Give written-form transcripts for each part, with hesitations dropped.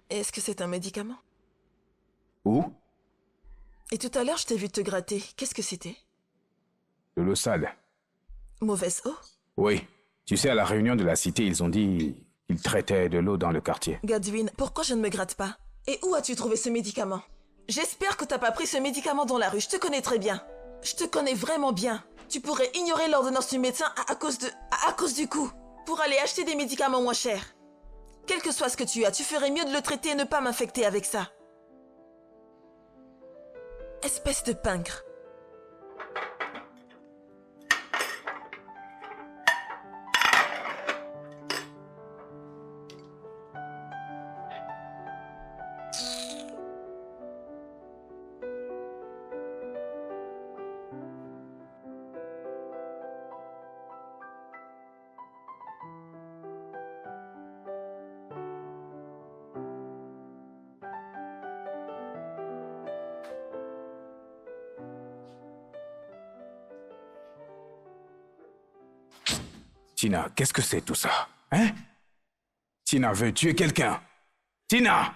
Est-ce que c'est un médicament? Où? Et tout à l'heure, je t'ai vu te gratter. Qu'est-ce que c'était? De l'eau sale. Mauvaise eau? Oui. Tu sais, à la réunion de la cité, ils ont dit qu'ils traitaient de l'eau dans le quartier. Godwin, pourquoi je ne me gratte pas? Et où as-tu trouvé ce médicament? J'espère que t'as pas pris ce médicament dans la rue. Je te connais très bien. Je te connais vraiment bien. Tu pourrais ignorer l'ordonnance du médecin à cause du coût. Pour aller acheter des médicaments moins chers. Quel que soit ce que tu as, tu ferais mieux de le traiter et ne pas m'infecter avec ça. Espèce de pingre. Tina, qu'est-ce que c'est tout ça? Hein? Tina veut tuer quelqu'un. Tina!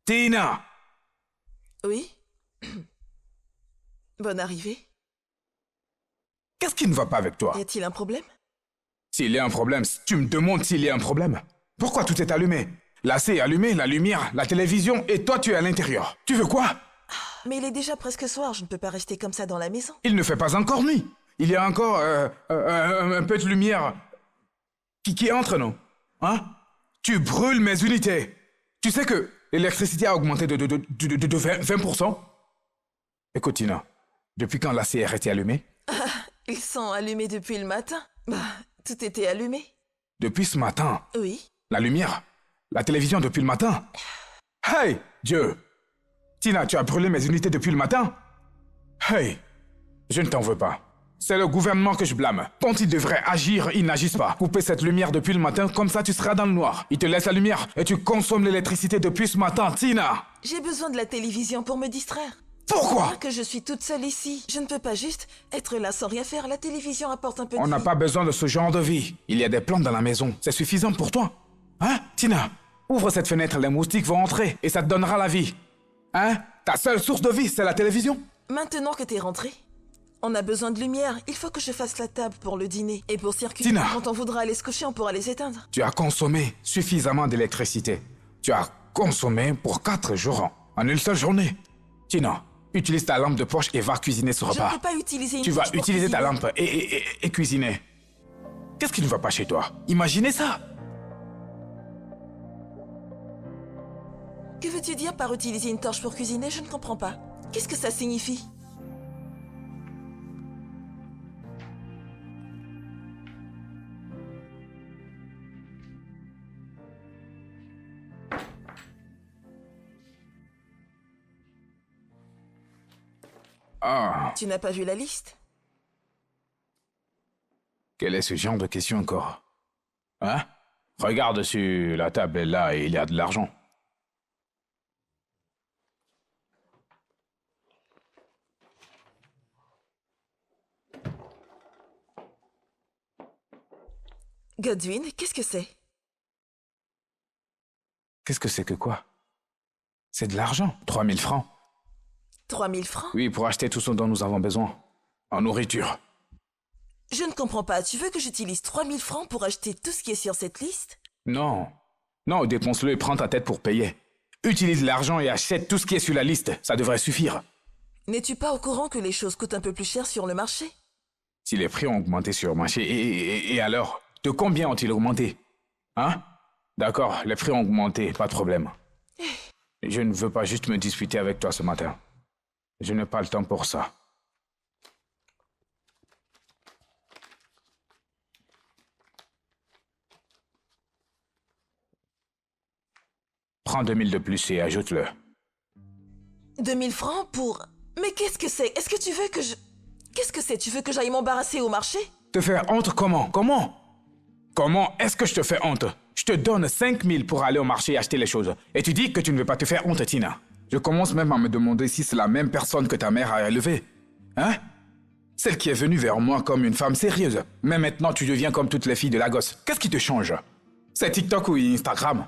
Tina! Oui? Bonne arrivée. Qu'est-ce qui ne va pas avec toi? Y a-t-il un problème? S'il y a un problème, tu me demandes s'il y a un problème. Pourquoi tout est allumé? La C est allumée, la lumière, la télévision, et toi tu es à l'intérieur. Tu veux quoi? Mais il est déjà presque soir, je ne peux pas rester comme ça dans la maison. Il ne fait pas encore nuit. Il y a encore un peu de lumière qui entre, non? Hein? Tu brûles mes unités. Tu sais que l'électricité a augmenté de 20%? Écoute, Tina, depuis quand la CR était allumée? Ils sont allumés depuis le matin. Bah, tout était allumé. Depuis ce matin? Oui. La lumière? La télévision depuis le matin? Hey, Dieu! Tina, tu as brûlé mes unités depuis le matin? Hey, je ne t'en veux pas. C'est le gouvernement que je blâme. Quand ils devraient agir, ils n'agissent pas. Couper cette lumière depuis le matin, comme ça tu seras dans le noir. Ils te laissent la lumière et tu consommes l'électricité depuis ce matin, Tina! J'ai besoin de la télévision pour me distraire. Pourquoi? Que je suis toute seule ici. Je ne peux pas juste être là sans rien faire. La télévision apporte un peu de On n'a vie. pas besoin de ce genre de vie. Il y a des plantes dans la maison. C'est suffisant pour toi. Hein, Tina? Ouvre cette fenêtre, les moustiques vont entrer et ça te donnera la vie. Hein? Ta seule source de vie, c'est la télévision? Maintenant que t'es rentré, on a besoin de lumière. Il faut que je fasse la table pour le dîner. Et pour circuler, Tina! quand on voudra aller se coucher, on pourra les éteindre. Tu as consommé suffisamment d'électricité. Tu as consommé pour 4 jours en une seule journée. Tina, utilise ta lampe de poche et va cuisiner ce Je repas. ne peux pas utiliser une Tu vas torche pour utiliser ta cuisiner. lampe et cuisiner. Qu'est-ce qui ne va pas chez toi? Imaginez ça! Que veux-tu dire par utiliser une torche pour cuisiner? Je ne comprends pas. Qu'est-ce que ça signifie? Ah, Tu n'as pas vu la liste? quel est ce genre de question encore? Hein? Regarde sur la table là et il y a de l'argent. Godwin, qu'est-ce que c'est? Qu'est-ce que c'est que quoi? C'est de l'argent. 3000 francs. 3000 francs? Oui, pour acheter tout ce dont nous avons besoin. En nourriture. Je ne comprends pas. Tu veux que j'utilise 3000 francs pour acheter tout ce qui est sur cette liste? Non. Non, dépense-le et prends ta tête pour payer. Utilise l'argent et achète tout ce qui est sur la liste. Ça devrait suffire. N'es-tu pas au courant que les choses coûtent un peu plus cher sur le marché? Si les prix ont augmenté sur le marché, et alors? De combien ont-ils augmenté? Hein? D'accord, les prix ont augmenté, pas de problème. Je ne veux pas juste me disputer avec toi ce matin. Je n'ai pas le temps pour ça. Prends 2000 de plus et ajoute-le. 2000 francs pour... Mais qu'est-ce que c'est? Est-ce que tu veux que je... Qu'est-ce que c'est? Tu veux que j'aille m'embarrasser au marché? Te faire honte comment? Comment est-ce que je te fais honte? Je te donne 5000 pour aller au marché et acheter les choses. Et tu dis que tu ne veux pas te faire honte, Tina. Je commence même à me demander si c'est la même personne que ta mère a élevée. Hein? Celle qui est venue vers moi comme une femme sérieuse. Mais maintenant, tu deviens comme toutes les filles de la gosse. Qu'est-ce qui te change? C'est TikTok ou Instagram.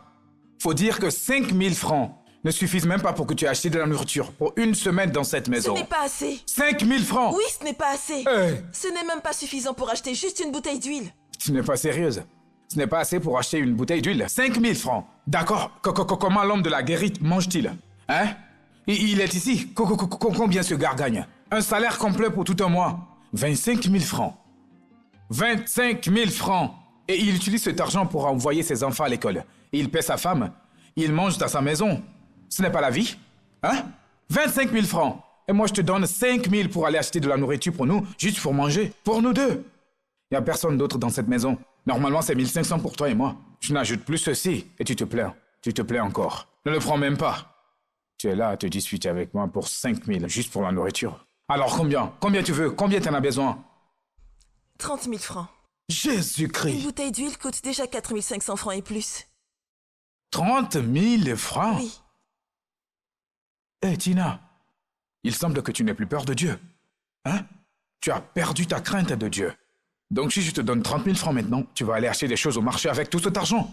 Faut dire que 5000 francs ne suffisent même pas pour que tu aies acheté de la nourriture pour une semaine dans cette maison. Ce n'est pas assez. 5000 francs. Oui, ce n'est pas assez. Hey. Ce n'est même pas suffisant pour acheter juste une bouteille d'huile. Tu n'es pas sérieuse. Ce n'est pas assez pour acheter une bouteille d'huile. 5000 francs. D'accord. Comment l'homme de la guérite mange-t-il? Hein? Il est ici. Combien ce gars gagne? Un salaire complet pour tout un mois. 25 000 francs. 25 000 francs. Et il utilise cet argent pour envoyer ses enfants à l'école. Il paie sa femme. Il mange dans sa maison. Ce n'est pas la vie? Hein? 25 000 francs. Et moi, je te donne 5 000 pour aller acheter de la nourriture pour nous, juste pour manger. Pour nous deux. Il n'y a personne d'autre dans cette maison. Normalement, c'est 1500 pour toi et moi. Je n'ajoute plus ceci et tu te plains. Tu te plais encore. Ne le prends même pas. Tu es là à te disputer avec moi pour 5 000, juste pour la nourriture. Alors combien? Combien tu veux? Combien tu en as besoin? 30 000 francs. Une Jésus-Christ! bouteille d'huile coûte déjà 4 500 francs et plus. 30 000 francs? Oui. Hé, Tina, il semble que tu n'aies plus peur de Dieu. Hein? Tu as perdu ta crainte de Dieu. Donc si je te donne 30 000 francs maintenant, tu vas aller acheter des choses au marché avec tout cet argent.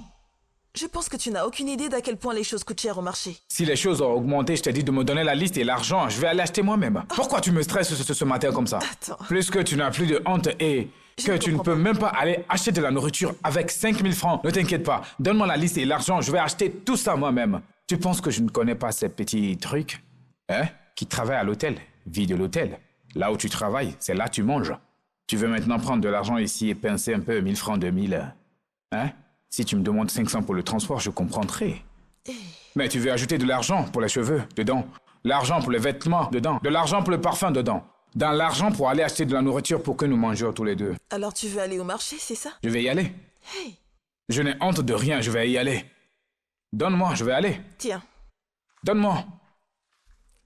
Je pense que tu n'as aucune idée d'à quel point les choses coûtent cher au marché. Si les choses ont augmenté, je t'ai dit de me donner la liste et l'argent, je vais aller acheter moi-même. Pourquoi tu me stresses ce matin comme ça? Attends. Plus que tu n'as plus de honte et Je que ne tu ne comprends peux pas. même pas aller acheter de la nourriture avec 5 000 francs. Ne t'inquiète pas, donne-moi la liste et l'argent, je vais acheter tout ça moi-même. Tu penses que je ne connais pas ces petits trucs? Hein? Qui travaillent à l'hôtel, vie de l'hôtel. Là où tu travailles, c'est là que tu manges. Tu veux maintenant prendre de l'argent ici et pincer un peu 1000 francs, 2000. Hein? Si tu me demandes 500 pour le transport, je comprendrai. Mais tu veux ajouter de l'argent pour les cheveux, dedans. L'argent pour les vêtements, dedans. De l'argent pour le parfum, dedans. Dans l'argent pour aller acheter de la nourriture pour que nous mangions tous les deux. Alors tu veux aller au marché, c'est ça? Je vais y aller. Hey, Je n'ai honte de rien, je vais y aller. Donne-moi, je vais aller. tiens. Donne-moi.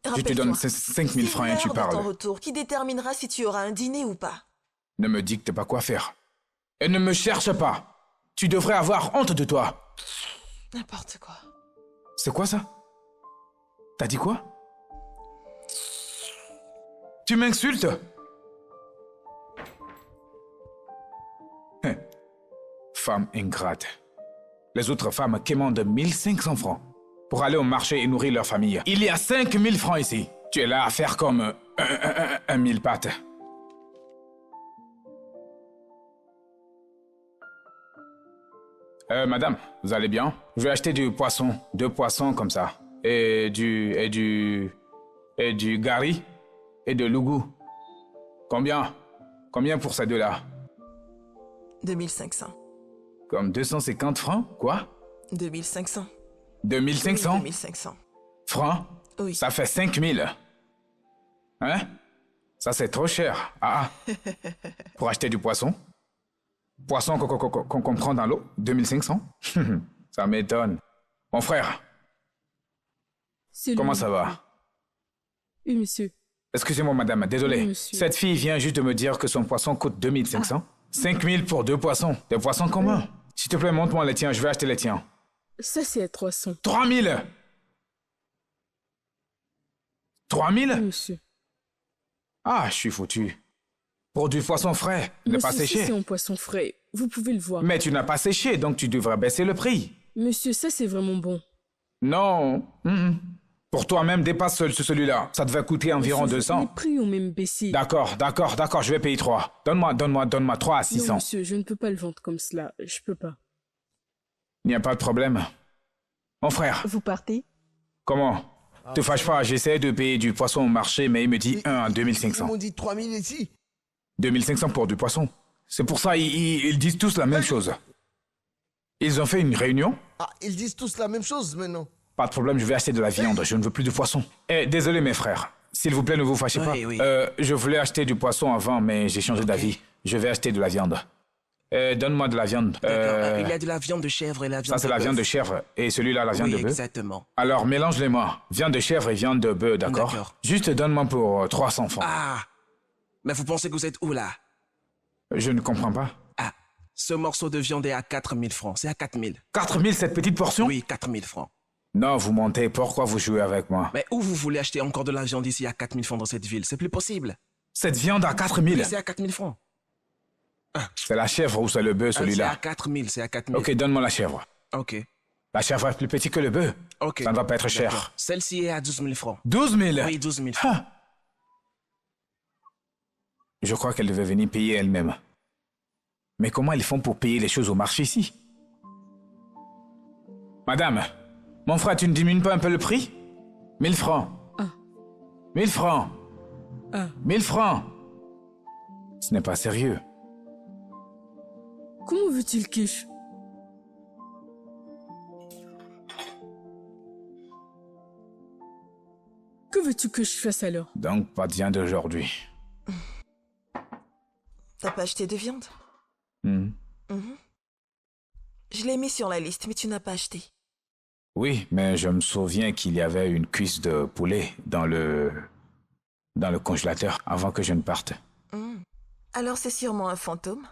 Je te Rappelle-toi, donne 5 000 francs et tu c'est l'heure de ton parles. retour qui déterminera si tu auras un dîner ou pas. Ne me dicte pas quoi faire. Et ne me cherche pas. Tu devrais avoir honte de toi. N'importe quoi. C'est quoi ça? T'as dit quoi? Tu m'insultes? Femme ingrate. Les autres femmes quémandent 1500 francs pour aller au marché et nourrir leur famille. Il y a 5000 francs ici. Tu es là à faire comme un mille pattes. Madame, vous allez bien? Je vais acheter du poisson, 2 poissons comme ça. Et du gari et de l'ougou. Combien? Combien pour ces deux-là? 2500. Comme 250 francs? Quoi? 2500. 2500 Oui, 2500. francs? Oui. Ça fait 5000. Hein? Ça, c'est trop cher. Ah, ah. Pour acheter du poisson? Poisson qu'on prend dans l'eau? 2500? Ça m'étonne. Mon frère, C'est comment lui. ça va? Oui, monsieur. Excusez-moi, madame, désolé. Oui, monsieur. Cette fille vient juste de me dire que son poisson coûte 2500. 5000 pour 2 poissons. Des poissons communs. S'il te plaît, montre-moi les tiens, je vais acheter les tiens. Ça, c'est à 300. 3000! 3000? Oui, monsieur. Ah, je suis foutu. Pour du poisson frais, ne pas Monsieur, séché. ça, c'est un poisson frais. Vous pouvez le voir. Mais tu n'as pas séché, donc tu devrais baisser le prix. Monsieur, ça, c'est vraiment bon. Non. Pour toi-même, dépasse celui-là. Ça devait coûter environ Monsieur, 200. Les prix ont même baissé. D'accord, je vais payer 3. Donne-moi 3 à 600. Non, monsieur, je ne peux pas le vendre comme cela. Je peux pas. Il n'y a pas de problème. Mon frère, Vous partez? comment? Te fâche pas, j'essaie de payer du poisson au marché, mais il me dit 1 à Ils 2500. m'ont dit 3000 ici. 2500 pour du poisson. C'est pour ça ils disent tous la même chose. Ils ont fait une réunion? Ah, ils disent tous la même chose maintenant. Pas de problème, je vais acheter de la viande, je ne veux plus de poisson. Eh, désolé mes frères. S'il vous plaît, ne vous fâchez pas. Oui. Je voulais acheter du poisson avant, mais j'ai changé d'avis. Je vais acheter de la viande. Donne-moi de la viande. D'accord. Il y a de la viande de chèvre et la viande Ça, c'est de la viande de bœuf. chèvre. Et celui-là, la viande Oui, de bœuf. exactement. Alors, mélange-les-moi. Viande de chèvre et viande de bœuf, d'accord? D'accord. Juste donne-moi pour 300 francs. Ah! Mais vous pensez que vous êtes où, là? Je ne comprends pas. Ah! Ce morceau de viande est à 4000 francs. C'est à 4000. 4000 cette petite portion? Oui, 4000 francs. Non, vous mentez. Pourquoi vous jouez avec moi? Mais où vous voulez acheter encore de la viande ici à 4000 francs dans cette ville? C'est plus possible. Cette viande à 4000? Oui, c'est à 4000 francs. C'est la chèvre ou c'est le bœuf, C'est à celui-là? 4000, c'est à 4000. Ok, donne-moi la chèvre. Ok. La chèvre est plus petite que le bœuf. Ok. Ça ne va pas être cher. D'accord. Celle-ci est à 12 000 francs. 12 000? Oui, 12 000 francs. Ah. Je crois qu'elle devait venir payer elle-même. Mais comment ils font pour payer les choses au marché ici? Madame, mon frère, tu ne diminues pas un peu le prix? 1000 francs. Ah. 1000 francs. Ah. 1000 francs. Ce n'est pas sérieux. Comment veut-il quiche? Que veux-tu que je fasse alors? Donc, pas de viande d'aujourd'hui. T'as pas acheté de viande? Hmm. Je l'ai mis sur la liste, mais tu n'as pas acheté. Oui, mais je me souviens qu'il y avait une cuisse de poulet dans le congélateur avant que je ne parte. Alors c'est sûrement un fantôme?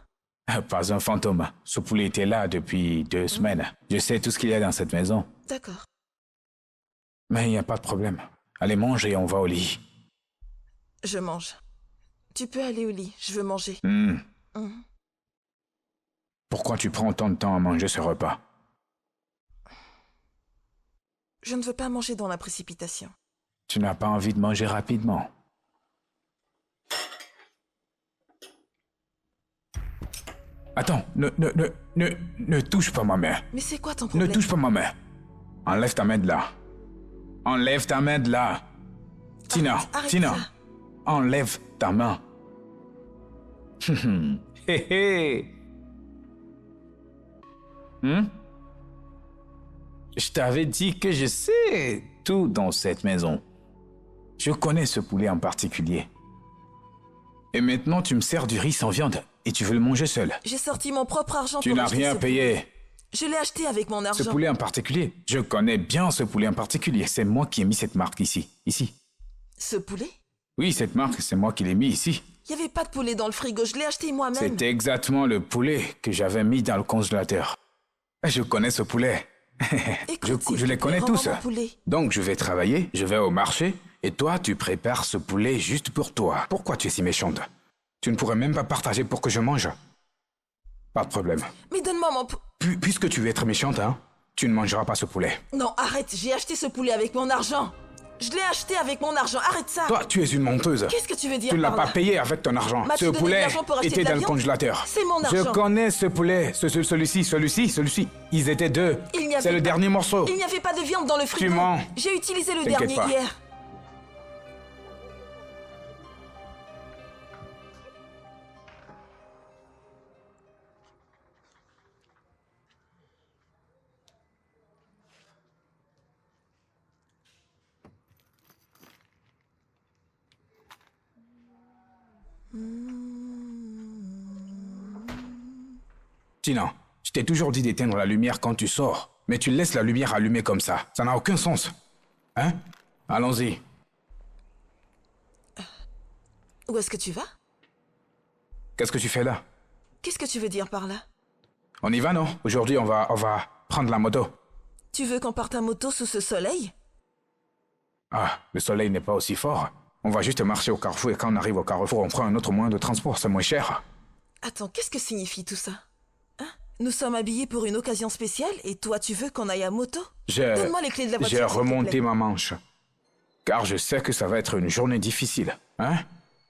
Pas un fantôme. Ce poulet était là depuis 2 semaines. Je sais tout ce qu'il y a dans cette maison. D'accord. Mais il n'y a pas de problème. Allez, mange et on va au lit. Je mange. Tu peux aller au lit, je veux manger. Pourquoi tu prends tant de temps à manger ce repas? Je ne veux pas manger dans la précipitation. Tu n'as pas envie de manger rapidement. Attends, ne touche pas ma main. Mais c'est quoi ton Ne problème? touche pas ma main. Enlève ta main de là. Enlève ta main de là. Tina, Arrête Tina, ça. enlève ta main. Hé hé. Je t'avais dit que je sais tout dans cette maison. Je connais ce poulet en particulier. Et maintenant, tu me sers du riz sans viande et tu veux le manger seul. J'ai sorti mon propre argent Tu pour n'as acheter rien ce payé. poulet. Je l'ai acheté avec mon Ce argent. poulet en particulier, je connais bien ce poulet en particulier. C'est moi qui ai mis cette marque ici. Ici. Ce poulet? Oui, cette marque, c'est moi qui l'ai mis ici. Il n'y avait pas de poulet dans le frigo, je l'ai acheté moi-même. C'est exactement le poulet que j'avais mis dans le congélateur. Je connais ce poulet. Écoute, s'il je te les plaît, connais rends-moi tous. mon poulet. Donc je vais travailler, je vais au marché, et toi tu prépares ce poulet juste pour toi. Pourquoi tu es si méchante? Tu ne pourrais même pas partager pour que je mange. Pas de problème. Mais donne-moi mon Puisque tu veux être méchante, hein, tu ne mangeras pas ce poulet. Non, arrête, j'ai acheté ce poulet avec mon argent. Je l'ai acheté avec mon argent, arrête ça. Toi, tu es une menteuse. Qu'est-ce que tu veux dire Tu ne l'as par pas là? payé avec ton argent. M'as-tu Ce donné de poulet l'argent pour acheter était de la dans le viande? congélateur. C'est mon Je argent. connais ce poulet. Celui-ci. Ils étaient 2. Il n'y avait C'est le pas- dernier morceau. Il n'y avait pas de viande dans le frigo. mens. J'ai utilisé le T'inquiète dernier pas. hier. Tina, je t'ai toujours dit d'éteindre la lumière quand tu sors. Mais tu laisses la lumière allumée comme ça. Ça n'a aucun sens. Hein? Allons-y. Où est-ce que tu vas? Qu'est-ce que tu fais là? Qu'est-ce que tu veux dire par là? On y va, non? Aujourd'hui, on va prendre la moto. Tu veux qu'on parte à moto sous ce soleil? Ah, le soleil n'est pas aussi fort. On va juste marcher au carrefour et quand on arrive au carrefour, on prend un autre moyen de transport. C'est moins cher. Attends, qu'est-ce que signifie tout ça? Hein? Nous sommes habillés pour une occasion spéciale et toi tu veux qu'on aille à moto? Donne-moi les clés de la voiture. J'ai s'il te remonté plaît. ma manche. Car je sais que ça va être une journée difficile. Hein?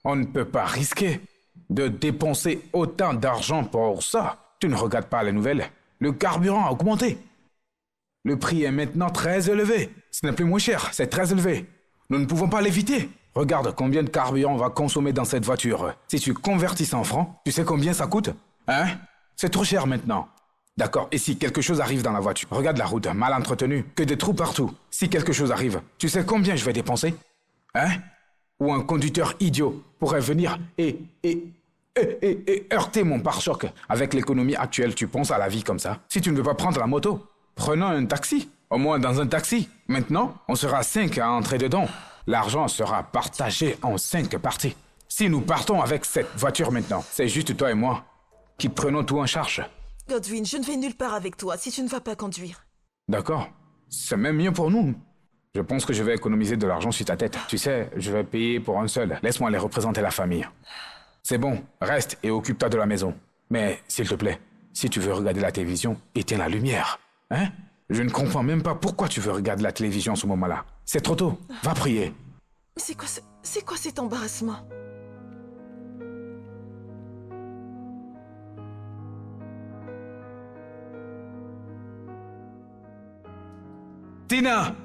On ne peut pas risquer de dépenser autant d'argent pour ça. Tu ne regardes pas les nouvelles. Le carburant a augmenté. Le prix est maintenant très élevé. Ce n'est plus moins cher, c'est très élevé. Nous ne pouvons pas l'éviter. Regarde combien de carburant on va consommer dans cette voiture. Si tu convertis ça en francs, tu sais combien ça coûte? Hein? C'est trop cher maintenant. D'accord, et si quelque chose arrive dans la voiture, regarde la route, mal entretenue, que des trous partout. Si quelque chose arrive, tu sais combien je vais dépenser? Hein? Ou un conducteur idiot pourrait venir et heurter mon pare-choc. Avec l'économie actuelle, tu penses à la vie comme ça? Si tu ne veux pas prendre la moto, prenons un taxi. Au moins dans un taxi. Maintenant, on sera 5 à entrer dedans. L'argent sera partagé en 5 parties. Si nous partons avec cette voiture maintenant, c'est juste toi et moi qui prenons tout en charge. Godwin, je ne vais nulle part avec toi si tu ne vas pas conduire. D'accord. C'est même mieux pour nous. Je pense que je vais économiser de l'argent sur ta tête. Tu sais, je vais payer pour un seul. Laisse-moi les représenter la famille. C'est bon, reste et occupe-toi de la maison. Mais, s'il te plaît, si tu veux regarder la télévision, éteins la lumière. Hein? Je ne comprends même pas pourquoi tu veux regarder la télévision en ce moment-là. C'est trop tôt. Va prier. Mais c'est quoi cet embarrassement? Tina!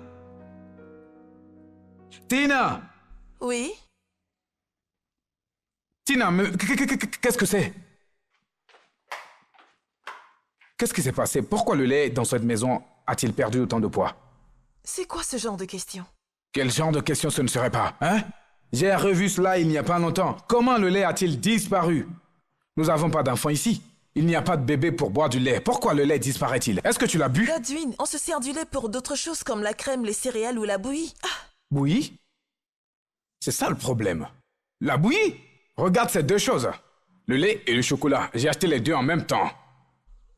Tina! Oui? Tina, qu'est-ce que c'est? Qu'est-ce qui s'est passé? Pourquoi le lait dans cette maison a-t-il perdu autant de poids? C'est quoi ce genre de question? Quel genre de question ce ne serait pas, hein? J'ai revu cela il n'y a pas longtemps. Comment le lait a-t-il disparu? Nous n'avons pas d'enfants ici. Il n'y a pas de bébé pour boire du lait. Pourquoi le lait disparaît-il? Est-ce que tu l'as bu? Godwin, on se sert du lait pour d'autres choses comme la crème, les céréales ou la bouillie. Ah, Bouillie? C'est ça le problème. La bouillie? Regarde ces deux choses. Le lait et le chocolat. J'ai acheté les deux en même temps.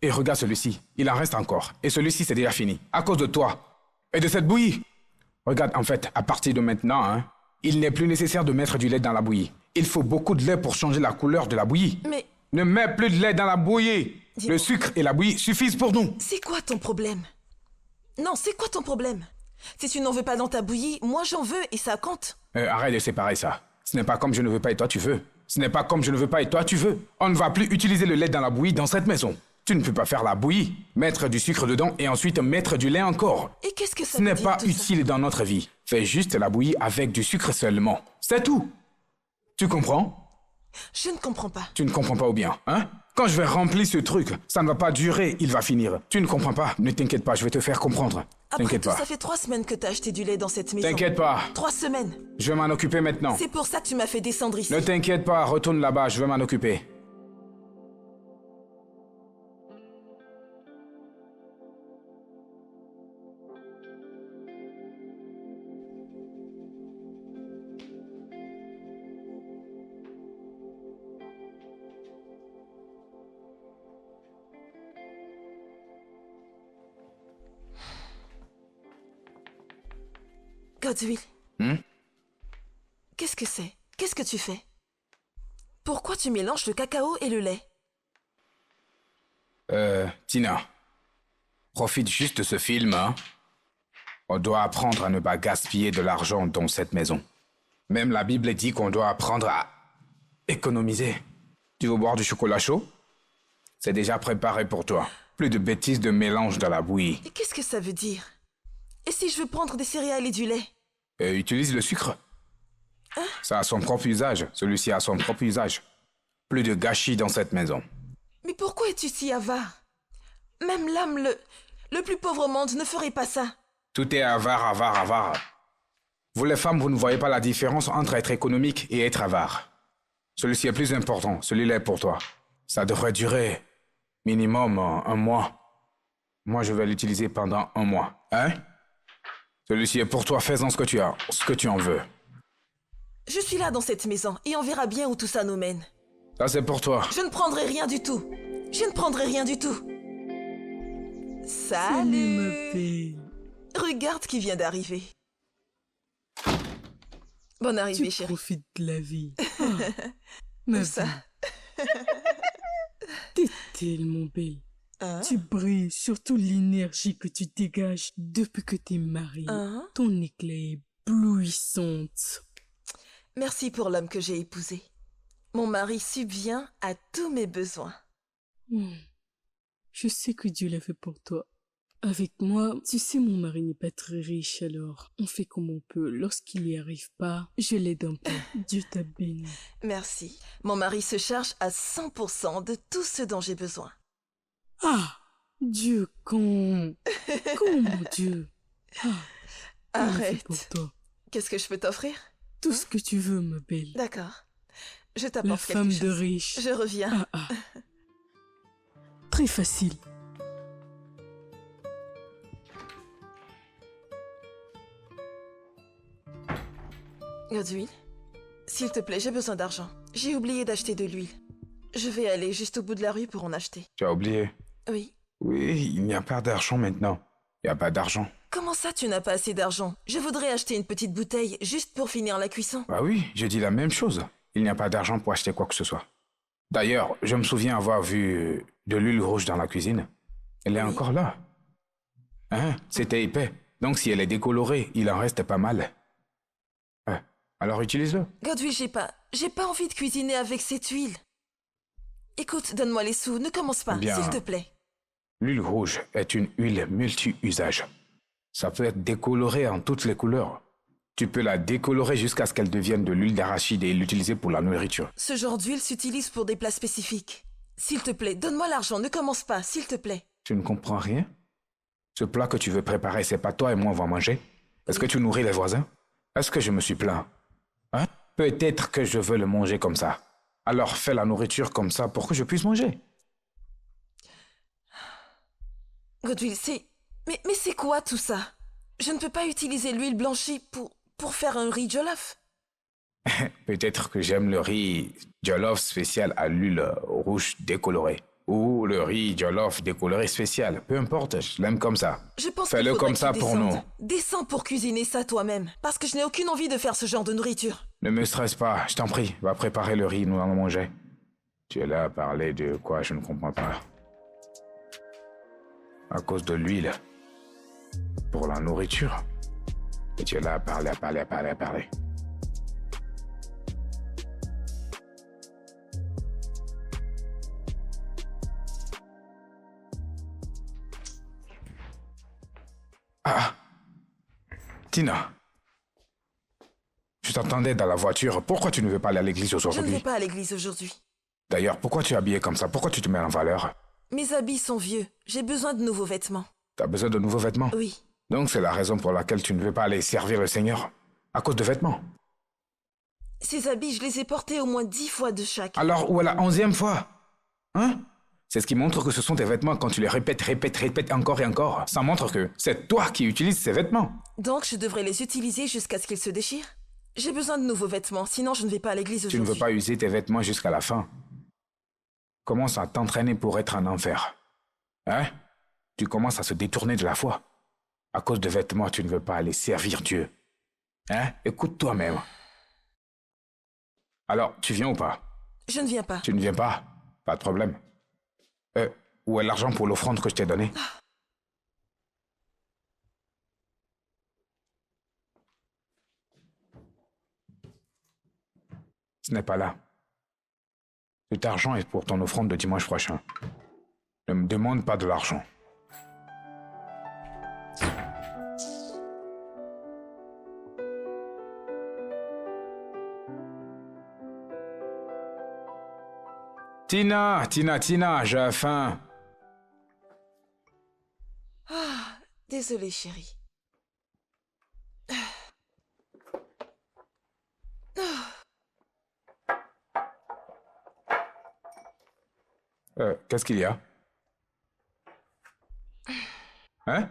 Et regarde celui-ci. Il en reste encore. Et celui-ci, c'est déjà fini. À cause de toi. Et de cette bouillie. Regarde, en fait, à partir de maintenant, hein, il n'est plus nécessaire de mettre du lait dans la bouillie. Il faut beaucoup de lait pour changer la couleur de la bouillie. mais Ne mets plus de lait dans la bouillie. Dis-moi. Le sucre et la bouillie suffisent pour nous. c'est quoi ton problème? Non, c'est quoi ton problème? Si tu n'en veux pas dans ta bouillie, moi j'en veux et ça compte. Arrête de séparer ça. Ce n'est pas comme je ne veux pas et toi tu veux. Ce n'est pas comme je ne veux pas et toi tu veux. On ne va plus utiliser le lait dans la bouillie dans cette maison. Tu ne peux pas faire la bouillie, mettre du sucre dedans et ensuite mettre du lait encore. Et qu'est-ce que ça Ce veut n'est dire pas tout ça? utile dans notre vie. Fais juste la bouillie avec du sucre seulement. C'est tout. Tu comprends? Je ne comprends pas. Tu ne comprends pas ou bien, hein? Quand je vais remplir ce truc, ça ne va pas durer, il va finir. Tu ne comprends pas? Ne t'inquiète pas, je vais te faire comprendre. Après T'inquiète tout, pas. ça fait 3 semaines que t'as acheté du lait dans cette maison. T'inquiète pas. 3 semaines. Je vais m'en occuper maintenant. C'est pour ça que tu m'as fait descendre ici. Ne t'inquiète pas, retourne là-bas, je vais m'en occuper. Godwin. Hmm? Qu'est-ce que c'est? Qu'est-ce que tu fais? Pourquoi tu mélanges le cacao et le lait? Tina, profite juste de ce film, hein. On doit apprendre à ne pas gaspiller de l'argent dans cette maison. Même la Bible dit qu'on doit apprendre à économiser. Tu veux boire du chocolat chaud? C'est déjà préparé pour toi. Plus de bêtises de mélange dans la bouillie. Et qu'est-ce que ça veut dire? Et si je veux prendre des céréales et du lait? Utilise le sucre. Ça a son propre usage. Celui-ci a son propre usage. Plus de gâchis dans cette maison. Mais pourquoi es-tu si avare? Même l'âme, le plus pauvre au monde ne ferait pas ça. Tout est avare, avare, avare. Vous les femmes, vous ne voyez pas la différence entre être économique et être avare. Celui-ci est plus important, celui-là est pour toi. Ça devrait durer minimum un mois. Moi, je vais l'utiliser pendant un mois. Hein? Celui-ci est pour toi, fais-en ce que tu as, ce que tu en veux. Je suis là dans cette maison et on verra bien où tout ça nous mène. Ça, c'est pour toi. Je ne prendrai rien du tout. Je ne prendrai rien du tout. Salut, ma Salut! belle. Regarde qui vient d'arriver. Bonne arrivée, Tu chérie. profites de la vie. Ah, ma Où ça? belle, t'es tellement belle. Hein? Tu brilles, surtout l'énergie que tu dégages depuis que t'es mariée. Hein? Ton éclat est éblouissante. Merci pour l'homme que j'ai épousé. Mon mari subvient à tous mes besoins. Je sais que Dieu l'a fait pour toi. Avec moi, tu sais, mon mari n'est pas très riche, alors on fait comme on peut. Lorsqu'il n'y arrive pas, je l'aide un peu. Dieu t'a béni. Merci. Mon mari se charge à 100% de tout ce dont j'ai besoin. Ah, Dieu, quand mon Dieu. Ah, il l'a fait Arrête. pour toi. Qu'est-ce que je peux t'offrir? Tout ce que tu veux, ma belle. D'accord. Je La t'apporte quelque femme chose. de riche. Je reviens. Ah. Très facile. Godwin, s'il te plaît, j'ai besoin d'argent. J'ai oublié d'acheter de l'huile. Je vais aller juste au bout de la rue pour en acheter. Tu as oublié? Oui. Oui, il n'y a pas d'argent maintenant. Il n'y a pas d'argent. Comment ça, tu n'as pas assez d'argent? Je voudrais acheter une petite bouteille juste pour finir la cuisson. Bah oui, j'ai dit la même chose. Il n'y a pas d'argent pour acheter quoi que ce soit. D'ailleurs, je me souviens avoir vu de l'huile rouge dans la cuisine. Elle est encore là. Hein? C'était épais. Donc si elle est décolorée, il en reste pas mal. Alors utilise-le. Godwin, j'ai pas envie de cuisiner avec cette huile. Écoute, donne-moi les sous, ne commence pas, Bien. s'il te plaît. L'huile rouge est une huile multi-usage. Ça peut être décoloré en toutes les couleurs. Tu peux la décolorer jusqu'à ce qu'elle devienne de l'huile d'arachide et l'utiliser pour la nourriture. Ce genre d'huile s'utilise pour des plats spécifiques. S'il te plaît, donne-moi l'argent, ne commence pas, s'il te plaît. Tu ne comprends rien? Ce plat que tu veux préparer, c'est pas toi et moi on va manger? Est-ce que tu nourris les voisins? Est-ce que je me suis plaint? Hein? Peut-être que je veux le manger comme ça. Alors fais la nourriture comme ça pour que je puisse manger. Godwin, Mais c'est quoi tout ça? Je ne peux pas utiliser l'huile blanchie pour faire un riz jollof. Peut-être que j'aime le riz jollof spécial à l'huile rouge décolorée. Ou le riz jollof décoloré spécial. Peu importe, je l'aime comme ça. Je pense Fais-le qu'il faudrait comme ça que tu pour nous. descendes. Descends pour cuisiner ça toi-même. Parce que je n'ai aucune envie de faire ce genre de nourriture. Ne me stresse pas, je t'en prie. Va préparer le riz, nous allons manger. Tu es là à parler de quoi, je ne comprends pas. À cause de l'huile. Pour la nourriture. Et tu es là à parler. Ah. Tina. Je t'entendais dans la voiture. Pourquoi tu ne veux pas aller à l'église Je ne vais aujourd'hui? pas à l'église aujourd'hui. D'ailleurs, pourquoi tu es habillée comme ça? Pourquoi tu te mets en valeur? Mes habits sont vieux. J'ai besoin de nouveaux vêtements. T'as besoin de nouveaux vêtements? Oui. Donc c'est la raison pour laquelle tu ne veux pas aller servir le Seigneur? À cause de vêtements? Ces habits, je les ai portés au moins 10 fois de chaque. Alors où est la 11e fois? Hein? C'est ce qui montre que ce sont tes vêtements quand tu les répètes encore et encore. Ça montre que c'est toi qui utilises ces vêtements. Donc je devrais les utiliser jusqu'à ce qu'ils se déchirent? J'ai besoin de nouveaux vêtements, sinon je ne vais pas à l'église Tu ne aujourd'hui. veux pas user tes vêtements jusqu'à la fin. Commence à t'entraîner pour être en enfer. Hein? Tu commences à se détourner de la foi. À cause de vêtements, tu ne veux pas aller servir Dieu. Hein? Écoute toi-même. Alors, tu viens ou pas? Je ne viens pas. Tu ne viens pas? Pas de problème. Où est l'argent pour l'offrande que je t'ai donnée? Ce n'est pas là. Cet argent est pour ton offrande de dimanche prochain. Ne me demande pas de l'argent. Tina, j'ai faim. Désolée, chérie. Qu'est-ce qu'il y a? Hein?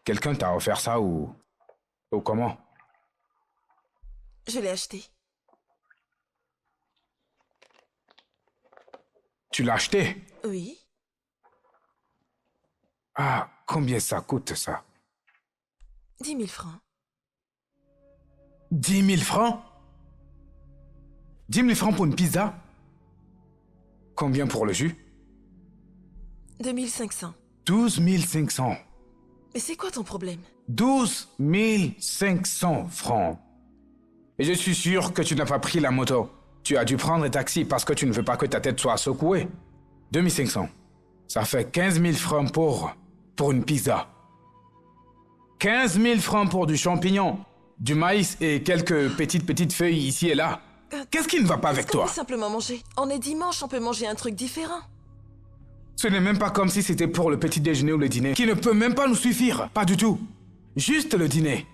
Quelqu'un t'a offert ça ou comment? Je l'ai acheté. Tu l'as acheté? Oui. Ah, combien ça coûte ça? 10 000 francs. 10 000 francs? 10 000 francs pour une pizza? Combien pour le jus? 2 500. 12 500. Mais c'est quoi ton problème? 12 500 francs. Et je suis sûr que tu n'as pas pris la moto. Tu as dû prendre un taxi parce que tu ne veux pas que ta tête soit secouée. 2 500. Ça fait 15 000 francs pour une pizza. 15 000 francs pour du champignon, du maïs et quelques petites feuilles ici et là. Qu'est-ce qui ne va pas avec Est-ce qu'on toi? peut simplement manger? On est dimanche, on peut manger un truc différent. Ce n'est même pas comme si c'était pour le petit déjeuner ou le dîner, qui ne peut même pas nous suffire. Pas du tout. Juste le dîner.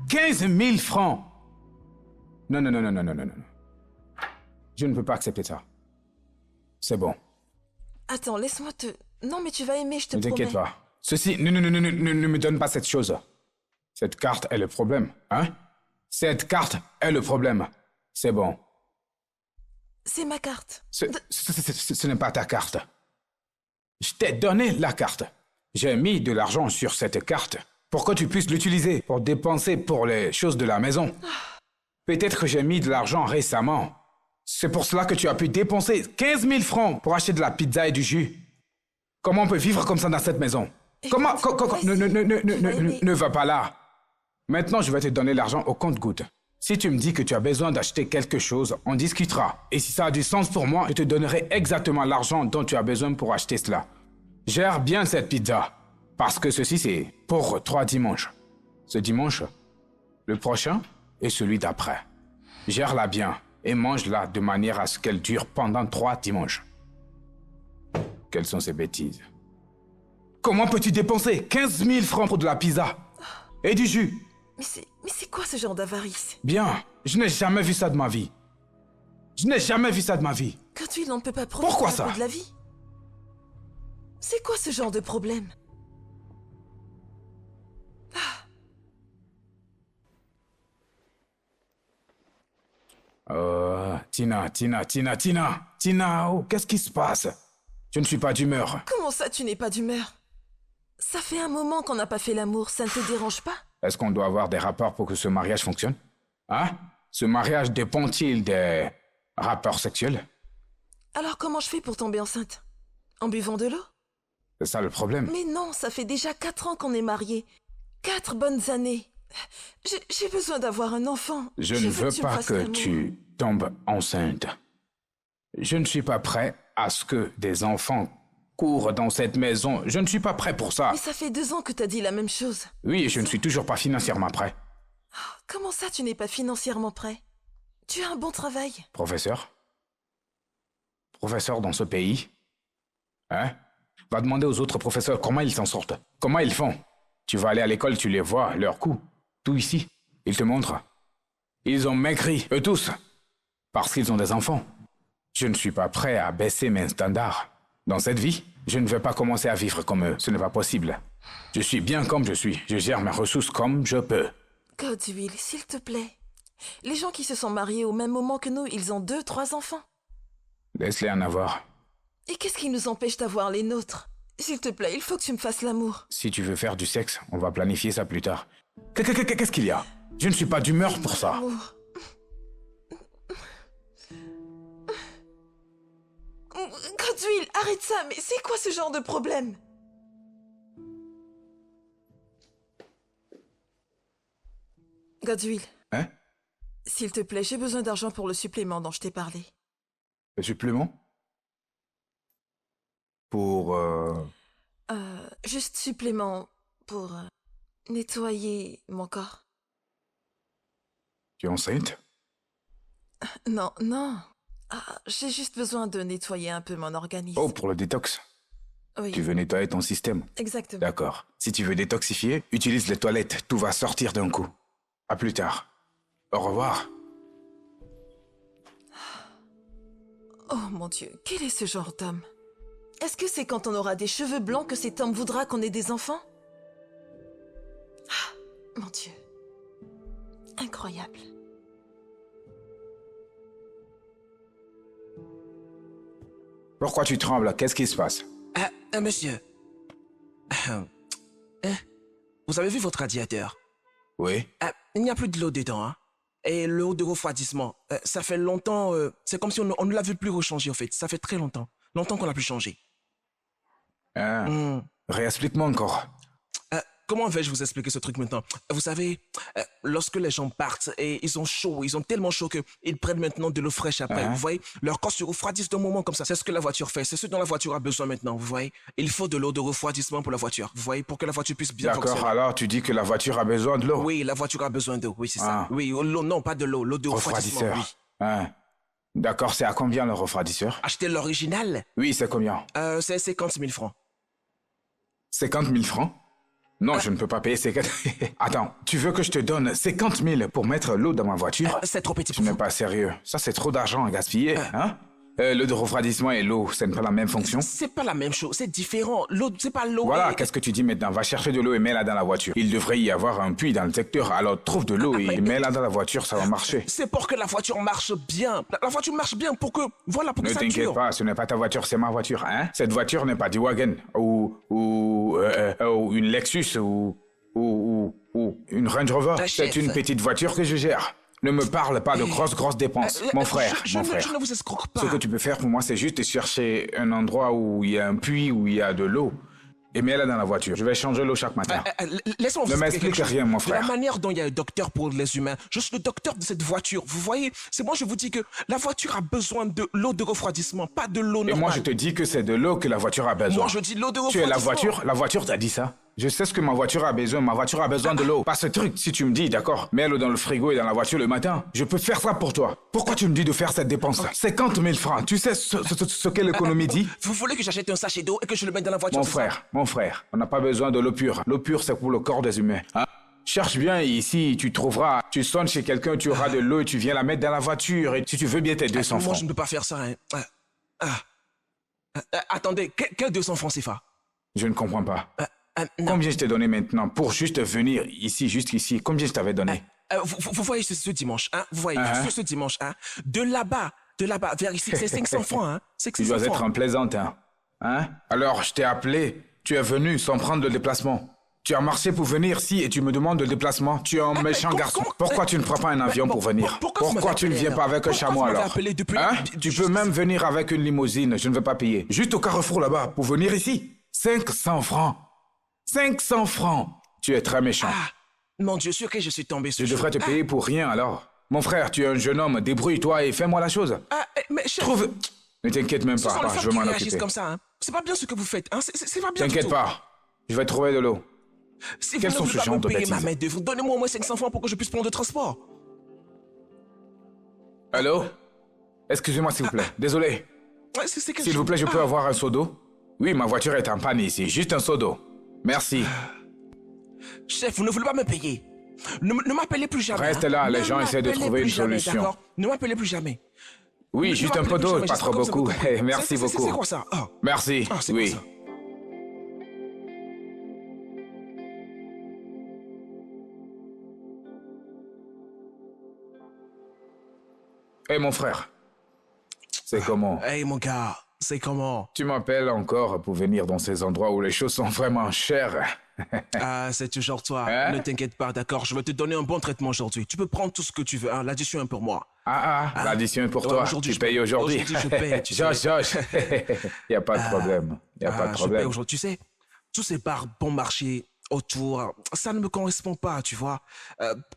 15 000 francs. Non. Je ne peux pas accepter ça. C'est bon. Attends, laisse-moi te... Non, mais tu vas aimer, je te Ne promets. t'inquiète pas. Ceci, ne me donne pas cette chose. Cette carte est le problème, hein? Cette carte est le problème. C'est bon. C'est ma carte. Ce n'est pas ta carte. Je t'ai donné la carte. J'ai mis de l'argent sur cette carte pour que tu puisses l'utiliser pour dépenser pour les choses de la maison. Peut-être que j'ai mis de l'argent récemment. C'est pour cela que tu as pu dépenser 15 000 francs pour acheter de la pizza et du jus. Comment on peut vivre comme ça dans cette maison? Comment? Ne va pas là. Maintenant, je vais te donner l'argent au compte-gouttes. Si tu me dis que tu as besoin d'acheter quelque chose, on discutera. Et si ça a du sens pour moi, je te donnerai exactement l'argent dont tu as besoin pour acheter cela. Gère bien cette pizza. Parce que ceci, c'est pour 3 dimanches. Ce dimanche, le prochain et celui d'après. Gère-la bien et mange-la de manière à ce qu'elle dure pendant 3 dimanches. Quelles sont ces bêtises? Comment peux-tu dépenser 15 000 francs pour de la pizza et du jus? Mais c'est quoi ce genre d'avarice? Bien, je n'ai jamais vu ça de ma vie. Je n'ai jamais vu ça de ma vie. Godwill, on ne peut pas profiter Pourquoi un ça? peu de la vie. C'est quoi ce genre de problème? Tina, oh, qu'est-ce qui se passe? Je ne suis pas d'humeur. Comment ça, tu n'es pas d'humeur? Ça fait un moment qu'on n'a pas fait l'amour, ça ne te dérange pas? Est-ce qu'on doit avoir des rapports pour que ce mariage fonctionne? Hein? Ce mariage dépend-il des rapports sexuels? Alors comment je fais pour tomber enceinte? En buvant de l'eau? C'est ça le problème. Mais non, ça fait déjà 4 ans qu'on est mariés. 4 bonnes années. J'ai besoin d'avoir un enfant. Je ne veux que tu me pas fasses que l'amour. tu tombes enceinte. Je ne suis pas prêt à ce que des enfants courent dans cette maison. Je ne suis pas prêt pour ça. Mais ça fait 2 ans que t'as dit la même chose. Oui, je ne suis toujours pas financièrement prêt. Comment ça, tu n'es pas financièrement prêt? Tu as un bon travail. Professeur? Professeur dans ce pays? Hein? Va demander aux autres professeurs comment ils s'en sortent. Comment ils font. Tu vas aller à l'école, tu les vois, leurs coups. Tout ici. Ils te montrent. Ils ont maigri, eux tous. Parce qu'ils ont des enfants. Je ne suis pas prêt à baisser mes standards. Dans cette vie, je ne vais pas commencer à vivre comme eux. Ce n'est pas possible. Je suis bien comme je suis. Je gère mes ressources comme je peux. Godwill, s'il te plaît. Les gens qui se sont mariés au même moment que nous, ils ont 2, 3 enfants. Laisse-les en avoir. Et qu'est-ce qui nous empêche d'avoir les nôtres? S'il te plaît, il faut que tu me fasses l'amour. Si tu veux faire du sexe, on va planifier ça plus tard. Qu'est-ce qu'il y a? Je ne suis pas d'humeur pour ça. Amour. Godwill, arrête ça, mais c'est quoi ce genre de problème? Godwill. Hein? S'il te plaît, j'ai besoin d'argent pour le supplément dont je t'ai parlé. Le supplément? Pour... Juste supplément pour nettoyer mon corps. Tu es enceinte? Non, non. J'ai juste besoin de nettoyer un peu mon organisme. Oh, pour le détox. Oui, Tu veux nettoyer ton système. exactement. D'accord. Si tu veux détoxifier, utilise les toilettes. Tout va sortir d'un coup. À plus tard. Au revoir. Oh mon Dieu, quel est ce genre d'homme? Est-ce que c'est quand on aura des cheveux blancs que cet homme voudra qu'on ait des enfants? Mon Dieu. Incroyable. Pourquoi tu trembles? Qu'est-ce qui se passe? Monsieur. Vous avez vu votre radiateur? Oui? Il n'y a plus de l'eau dedans, hein? Et l'eau de refroidissement, ça fait longtemps... c'est comme si on ne l'a vu plus rechanger, en fait. Ça fait très longtemps. Longtemps qu'on l'a plus changé. Réexplique-moi encore. Comment vais-je vous expliquer ce truc maintenant? Vous savez, lorsque les gens partent et ils ont chaud, ils ont tellement chaud qu'ils prennent maintenant de l'eau fraîche après. Vous voyez, leur corps se refroidissent d'un moment comme ça. C'est ce que la voiture fait. C'est ce dont la voiture a besoin maintenant. Vous voyez, il faut de l'eau de refroidissement pour la voiture. Vous voyez, pour que la voiture puisse bien D'accord, fonctionner. alors tu dis que la voiture a besoin de l'eau? Oui, la voiture a besoin d'eau. Oui, c'est ça. Oui, l'eau, non, pas de l'eau. L'eau de refroidissement, Refroidisseur. oui. D'accord, c'est à combien le refroidisseur? Acheter l'original, Oui, c'est combien? c'est 50 000 francs. 50 000 francs? Non, je ne peux pas payer 50... Attends, tu veux que je te donne 50 000 pour mettre l'eau dans ma voiture? C'est trop petit Tu pour n'es vous. pas sérieux. Ça, c'est trop d'argent à gaspiller, hein? L'eau de refroidissement et l'eau, ça n'a pas la même fonction? C'est pas la même chose, c'est différent. L'eau, c'est pas l'eau. Voilà, et- qu'est-ce que tu dis maintenant? Va chercher de l'eau et mets-la dans la voiture. Il devrait y avoir un puits dans le secteur, alors trouve de l'eau et mets-la dans la voiture, ça va marcher. C'est pour que la voiture marche bien. La voiture marche bien pour que... Voilà, pour que Ne ça t'inquiète dure. pas, ce n'est pas ta voiture, c'est ma voiture, hein? Cette voiture n'est pas du wagon, ou une Lexus, ou une Range Rover. Ah, C'est chef. une petite voiture que je gère. Ne me parle pas de grosses dépenses. Mon frère, je mon frère. Je ne vous escroque pas. Ce que tu peux faire pour moi, c'est juste chercher un endroit où il y a un puits, où il y a de l'eau. Et mets-la dans la voiture. Je vais changer l'eau chaque matin. Laisse-moi vous Ne expliquer m'explique quelque chose. rien, mon De frère. la manière dont il y a un docteur pour les humains, je suis le docteur de cette voiture. Vous voyez, c'est moi, je vous dis que la voiture a besoin de l'eau de refroidissement, pas de l'eau Et normale. moi, je te dis que c'est de l'eau que la voiture a besoin. Moi, je dis l'eau de Tu es refroidissement. la voiture t'a dit ça. Je sais ce que ma voiture a besoin. Ma voiture a besoin de l'eau. Pas ce truc, si tu me dis, d'accord, mets l'eau dans le frigo et dans la voiture le matin. Je peux faire ça pour toi. Pourquoi tu me dis de faire cette dépense? 50 000 francs. Tu sais ce que l'économie dit? Vous voulez que j'achète un sachet d'eau et que je le mette dans la voiture? Mon frère, on n'a pas besoin de l'eau pure. L'eau pure, c'est pour le corps des humains. Hein? Cherche bien ici, tu trouveras. Tu sonnes chez quelqu'un, tu auras de l'eau et tu viens la mettre dans la voiture. Et si tu veux bien tes 200 Moi, francs. je ne peux pas faire ça. Hein. Attendez, quel 200 francs CFA? Je ne comprends pas. Non. Combien je t'ai donné maintenant pour juste venir ici, juste ici? Combien je t'avais donné? Vous voyez ce dimanche, hein? Vous voyez ce dimanche, hein? De là-bas vers ici, c'est 500 francs, hein? C'est Tu 500 dois être francs. en plaisantin. Hein? Alors, je t'ai appelé. Tu es venu sans prendre le déplacement. Tu as marché pour venir ici et tu me demandes le déplacement. Tu es un méchant garçon. Pourquoi tu ne prends pas un avion pour venir? Pourquoi tu ne viens pas avec un chameau alors? Hein? Tu peux même venir avec une limousine. Je ne veux pas payer. Juste au carrefour là-bas pour venir ici. 500 francs. 500 francs. Tu es très méchant. Mon Dieu, sûr que je suis tombé sur Je devrais te payer pour rien alors. Mon frère, tu es un jeune homme. Débrouille-toi et fais-moi la chose. Mais chef, Trouve... Ne t'inquiète même ce sont les pas. femmes Je vais qui m'en réagissent occuper. comme ça, hein? C'est pas bien ce que vous faites, hein? C'est pas bien du T'inquiète tout. pas. Je vais trouver de l'eau. Si Quels vous sont ne ce voulez pas genre me de payer ma bêtises? main-d'œuvre, donnez-moi au moins 500 francs pour que je puisse prendre le transport. Allô? Excusez-moi s'il vous plaît. Désolé. C'est quelque S'il vous plaît, je chose. peux avoir un seau d'eau? Oui, ma voiture est en panne ici. Juste un seau d'eau. Merci. Chef, vous ne voulez pas me payer. Ne m'appelez plus jamais. Reste hein. là, les Ne gens essaient de m'appelez trouver plus une jamais, solution. d'accord? Ne m'appelez plus jamais. Oui, Ne juste un m'appelez peu plus d'eau, jamais, pas j'espère trop que vous avez beaucoup. compris. Eh, merci beaucoup. C'est quoi ça? Merci. C'est Oui. quoi ça? Eh, mon frère. C'est comment? Hey mon gars, c'est comment? Tu m'appelles encore pour venir dans ces endroits où les choses sont vraiment chères. C'est toujours toi. Hein? Ne t'inquiète pas, d'accord? Je vais te donner un bon traitement aujourd'hui. Tu peux prendre tout ce que tu veux, hein? L'addition est pour moi. L'addition est pour Ouais, toi. aujourd'hui, Tu je payes paye. aujourd'hui. Aujourd'hui, je paye, tu sais. Josh. Il n'y a pas de problème. Il n'y a pas de Je paye problème. aujourd'hui. Tu sais, tous ces bars bon marché autour, ça ne me correspond pas, tu vois.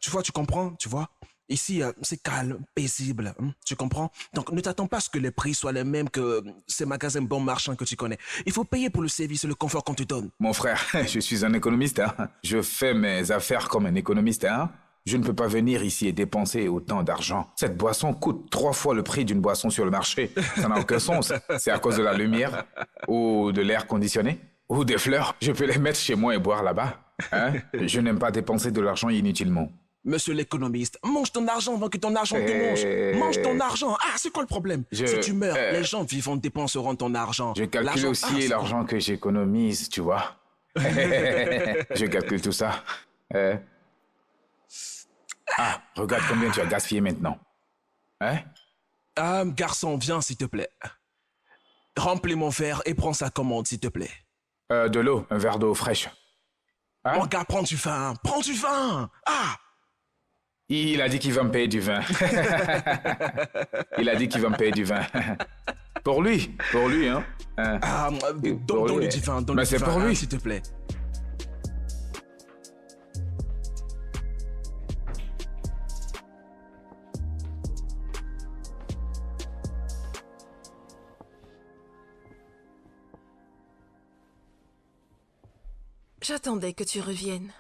Tu comprends, tu vois. Ici, c'est calme, paisible, hein, tu comprends? Donc, ne t'attends pas à ce que les prix soient les mêmes que ces magasins bon marchand que tu connais. Il faut payer pour le service et le confort qu'on te donne. Mon frère, je suis un économiste. Hein. Je fais mes affaires comme un économiste. Hein. Je ne peux pas venir ici et dépenser autant d'argent. Cette boisson coûte 3 fois le prix d'une boisson sur le marché. Ça n'a aucun sens. C'est à cause de la lumière ou de l'air conditionné ou des fleurs. Je peux les mettre chez moi et boire là-bas. Hein. Je n'aime pas dépenser de l'argent inutilement. Monsieur l'économiste, mange ton argent avant que ton argent te mange. Mange ton argent. C'est quoi le problème? Si tu meurs, les gens vivants dépenseront ton argent. Je calcule L'argent- aussi c'est l'argent que j'économise, tu vois. Je calcule tout ça. Regarde combien tu as gaspillé maintenant. Hein? Garçon, viens s'il te plaît. Remplis mon verre et prends sa commande s'il te plaît. De l'eau, un verre d'eau fraîche. Hein? Mon gars, prends du vin. Prends du vin. Il a dit qu'il va me payer du vin. Il a dit qu'il va me payer du vin. Pour lui, hein. Donne le divin, donne Mais le c'est divin, pour lui. s'il te plaît. J'attendais que tu reviennes.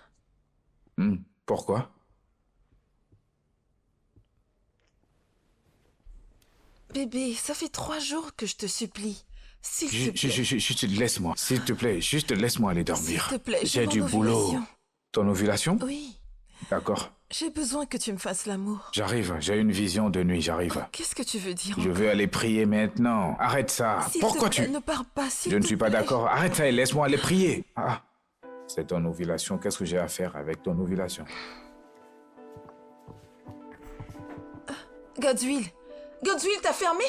Pourquoi? Bébé, ça fait 3 jours que je te supplie. S'il te plaît. Juste laisse-moi. S'il te plaît, juste laisse-moi aller dormir. S'il te plaît, j'ai mon du boulot. ovulation. Ton ovulation? Oui, D'accord. j'ai besoin que tu me fasses l'amour. J'arrive, j'ai une vision de nuit, j'arrive. Qu'est-ce que tu veux dire Je veux aller prier maintenant. Arrête ça. S'il Pourquoi te plaît, tu... ne pars pas, s'il Je ne te suis pas plaît. d'accord. Arrête ça et laisse-moi aller prier. C'est ton ovulation. Qu'est-ce que j'ai à faire avec ton ovulation? Godswill, Godswill, t'as fermé?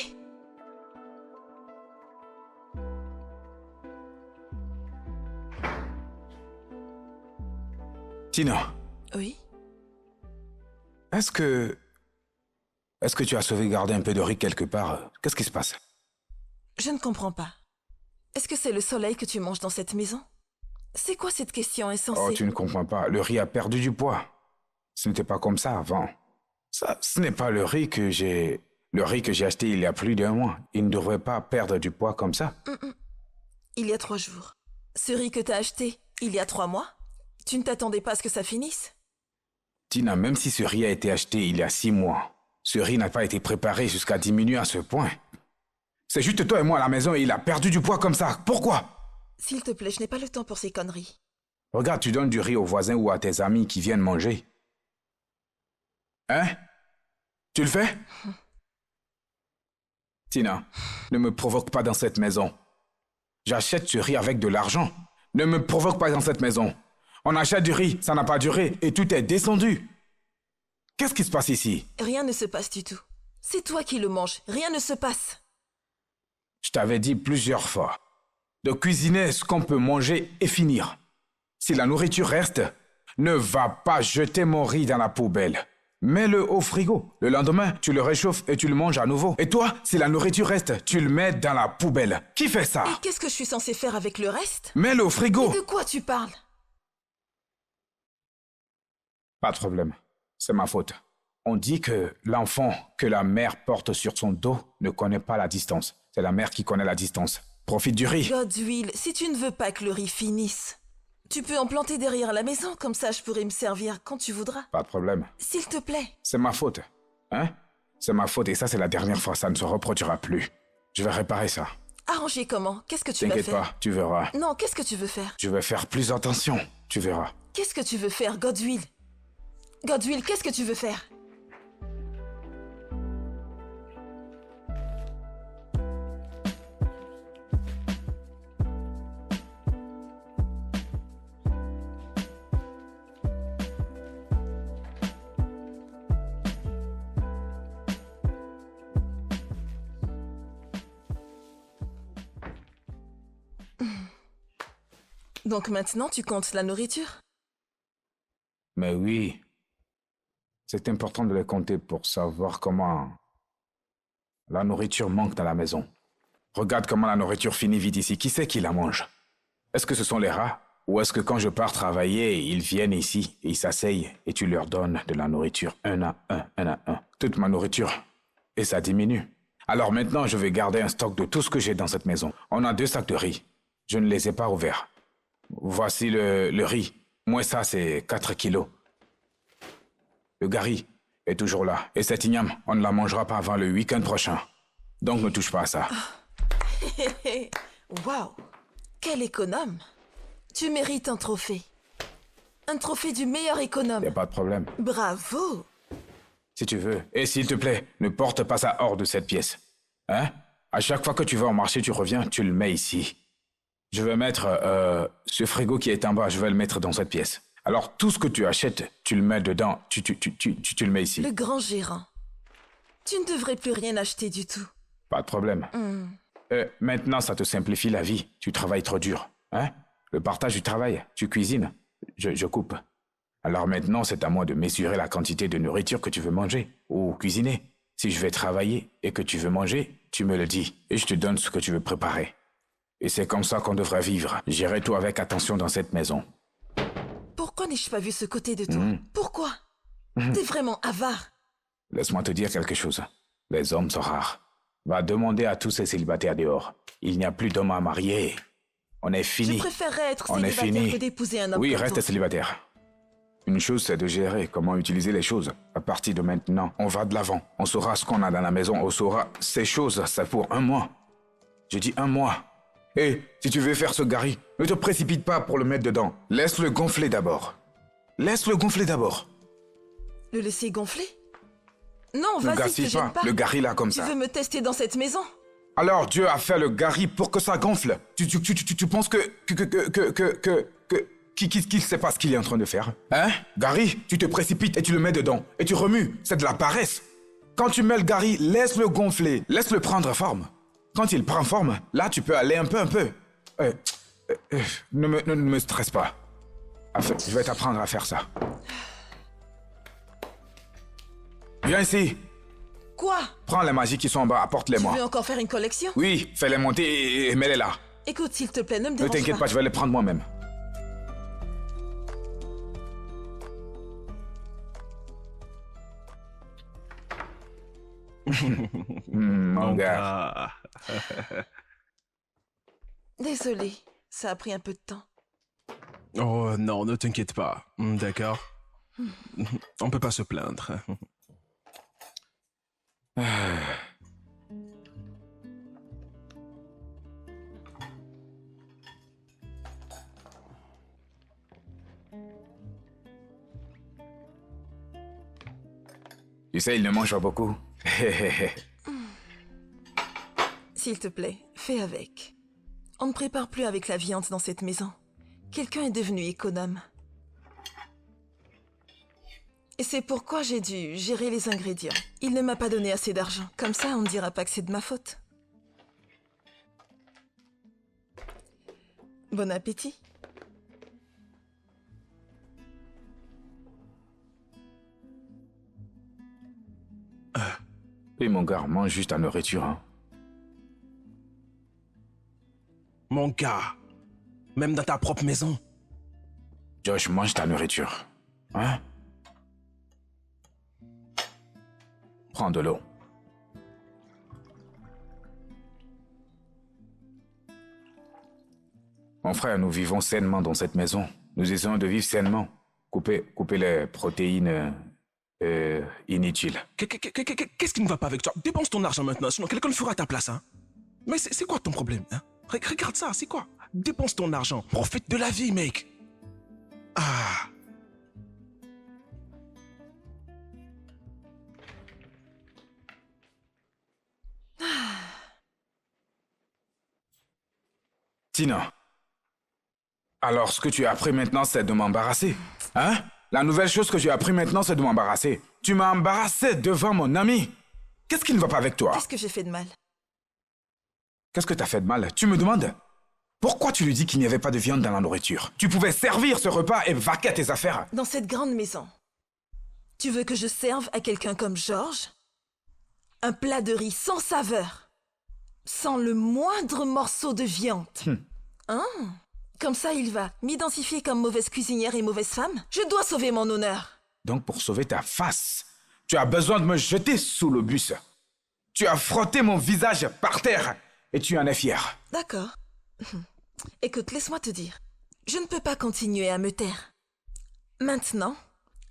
Tina, Oui. est-ce que Est-ce que tu as sauvegardé un peu de riz quelque part? Qu'est-ce qui se passe? Je ne comprends pas. Est-ce que c'est le soleil que tu manges dans cette maison? C'est quoi cette question insensée? Oh, tu ne comprends pas. Le riz a perdu du poids. Ce n'était pas comme ça avant. Ça, ce n'est pas le riz que j'ai... Le riz que j'ai acheté il y a plus d'1 mois. Il ne devrait pas perdre du poids comme ça. Il y a 3 jours. Ce riz que t'as acheté il y a 3 mois? Tu ne t'attendais pas à ce que ça finisse? Tina, même si ce riz a été acheté il y a 6 mois, ce riz n'a pas été préparé jusqu'à diminuer à ce point. C'est juste toi et moi à la maison et il a perdu du poids comme ça. Pourquoi? S'il te plaît, je n'ai pas le temps pour ces conneries. Regarde, tu donnes du riz aux voisins ou à tes amis qui viennent manger. Hein? Tu le fais? Tina, ne me provoque pas dans cette maison. J'achète ce riz avec de l'argent. Ne me provoque pas dans cette maison. On achète du riz, ça n'a pas duré et tout est descendu. Qu'est-ce qui se passe ici? Rien ne se passe du tout. C'est toi qui le manges. Rien ne se passe. Je t'avais dit plusieurs fois de cuisiner ce qu'on peut manger et finir. Si la nourriture reste, ne va pas jeter mon riz dans la poubelle. Mets-le au frigo. Le lendemain, tu le réchauffes et tu le manges à nouveau. Et toi, si la nourriture reste, tu le mets dans la poubelle. Qui fait ça? Et qu'est-ce que je suis censée faire avec le reste? Mets-le au frigo. De quoi tu parles? Pas de problème. C'est ma faute. On dit que l'enfant que la mère porte sur son dos ne connaît pas la distance. C'est la mère qui connaît la distance. Profite du riz. Godwill, si tu ne veux pas que le riz finisse, tu peux en planter derrière la maison, comme ça je pourrai me servir quand tu voudras. Pas de problème. S'il te plaît. C'est ma faute. Hein? C'est ma faute et ça c'est la dernière fois. Ça ne se reproduira plus. Je vais réparer ça. Arranger comment? Qu'est-ce que tu vas T'inquiète faire? pas, tu verras. Non, qu'est-ce que tu veux faire? Je vais faire plus attention. Tu verras. Qu'est-ce que tu veux faire, Godwill? Godwill, qu'est-ce que tu veux faire? Donc maintenant, tu comptes la nourriture? Mais oui. C'est important de les compter pour savoir comment la nourriture manque dans la maison. Regarde comment la nourriture finit vite ici. Qui c'est qui la mange? Est-ce que ce sont les rats? Ou est-ce que quand je pars travailler, ils viennent ici et ils s'asseyent et tu leur donnes de la nourriture un à un? Toute ma nourriture. Et ça diminue. Alors maintenant, je vais garder un stock de tout ce que j'ai dans cette maison. On a 2 sacs de riz. Je ne les ai pas ouverts. Voici le riz. Moi, ça, c'est 4 kilos. Le gari est toujours là. Et cette igname, on ne la mangera pas avant le week-end prochain. Donc ne touche pas à ça. Waouh! Quel économe! Tu mérites un trophée. Un trophée du meilleur économe. Y a pas de problème. Bravo! Si tu veux. Et s'il te plaît, ne porte pas ça hors de cette pièce. Hein? À chaque fois que tu vas au marché, tu reviens, tu le mets ici. Je vais mettre ce frigo qui est en bas, je vais le mettre dans cette pièce. Alors, tout ce que tu achètes, tu le mets dedans, tu le mets ici. Le grand gérant. Tu ne devrais plus rien acheter du tout. Pas de problème. Maintenant, ça te simplifie la vie. Tu travailles trop dur. Hein? Le partage du travail. Tu cuisines. Je coupe. Alors maintenant, c'est à moi de mesurer la quantité de nourriture que tu veux manger ou cuisiner. Si je vais travailler et que tu veux manger, tu me le dis et je te donne ce que tu veux préparer. Et c'est comme ça qu'on devrait vivre. Gérer tout avec attention dans cette maison. Pourquoi n'ai-je pas vu ce côté de toi? Pourquoi? T'es vraiment avare. Laisse-moi te dire quelque chose. Les hommes sont rares. Va demander à tous ces célibataires dehors. Il n'y a plus d'hommes à marier. On est fini. Je préférerais être On est célibataire fini. que d'épouser un homme Oui, comme reste toi. célibataire. Une chose, c'est de gérer comment utiliser les choses. À partir de maintenant, on va de l'avant. On saura ce qu'on a dans la maison. On saura ces choses, c'est pour 1 mois. Je dis 1 mois. Et si tu veux faire ce gari, ne te précipite pas pour le mettre dedans. Laisse-le gonfler d'abord. Laisse-le gonfler d'abord. Le laisser gonfler? Non, Ne vas-y, te gaspille gêne pas pas. le gari là comme Tu ça. veux me tester dans cette maison? Alors Dieu a fait le gari pour que ça gonfle. Tu penses qu'il sait pas ce qu'il est en train de faire? Hein? Gari, tu te précipites et tu le mets dedans. Et tu remues. C'est de la paresse. Quand tu mets le gari, laisse-le gonfler. Laisse-le prendre forme. Quand il prend forme, là tu peux aller un peu. Ne me stresse pas. Je vais t'apprendre à faire ça. Viens ici. Quoi? Prends les magies qui sont en bas, Tu apporte-les-moi. veux encore faire une collection? Oui, fais-les monter et mets-les là. Écoute, s'il te plaît, ne me Ne dérange t'inquiète pas, je vais les prendre moi-même. Mon gars. Ah. Désolée, ça a pris un peu de temps. Oh non, ne t'inquiète pas. D'accord. On peut pas se plaindre. Tu sais, il ne mange pas beaucoup. S'il te plaît, fais avec. On ne prépare plus avec la viande dans cette maison. Quelqu'un est devenu économe. Et c'est pourquoi j'ai dû gérer les ingrédients. Il ne m'a pas donné assez d'argent. Comme ça, on ne dira pas que c'est de ma faute. Bon appétit. Oui, mon gars, mange juste ta nourriture. Hein. Mon gars, même dans ta propre maison. Josh, mange ta nourriture. Hein? Prends de l'eau. Mon frère, nous vivons sainement dans cette maison. Nous essayons de vivre sainement. Couper les protéines inutiles. Qu'est-ce qui ne va pas avec toi? Dépense ton argent maintenant, sinon quelqu'un le fera à ta place. Hein? Mais c'est quoi ton problème? Hein? Regarde ça, c'est quoi? Dépense ton argent. Profite de la vie, mec. Ah. Tina, alors ce que tu as appris maintenant, c'est de m'embarrasser. Hein? La nouvelle chose que j'ai appris maintenant, c'est de m'embarrasser. Tu m'as embarrassé devant mon ami. Qu'est-ce qui ne va pas avec toi? Qu'est-ce que j'ai fait de mal? Qu'est-ce que t'as fait de mal? Tu me demandes? Pourquoi tu lui dis qu'il n'y avait pas de viande dans la nourriture? Tu pouvais servir ce repas et vaquer à tes affaires. Dans cette grande maison, tu veux que je serve à quelqu'un comme Georges un plat de riz sans saveur, sans le moindre morceau de viande? Hein? Comme ça, il va m'identifier comme mauvaise cuisinière et mauvaise femme? Je dois sauver mon honneur. Donc pour sauver ta face, tu as besoin de me jeter sous le bus. Tu as frotté mon visage par terre et tu en es fier. D'accord. Écoute, laisse-moi te dire. Je ne peux pas continuer à me taire. Maintenant,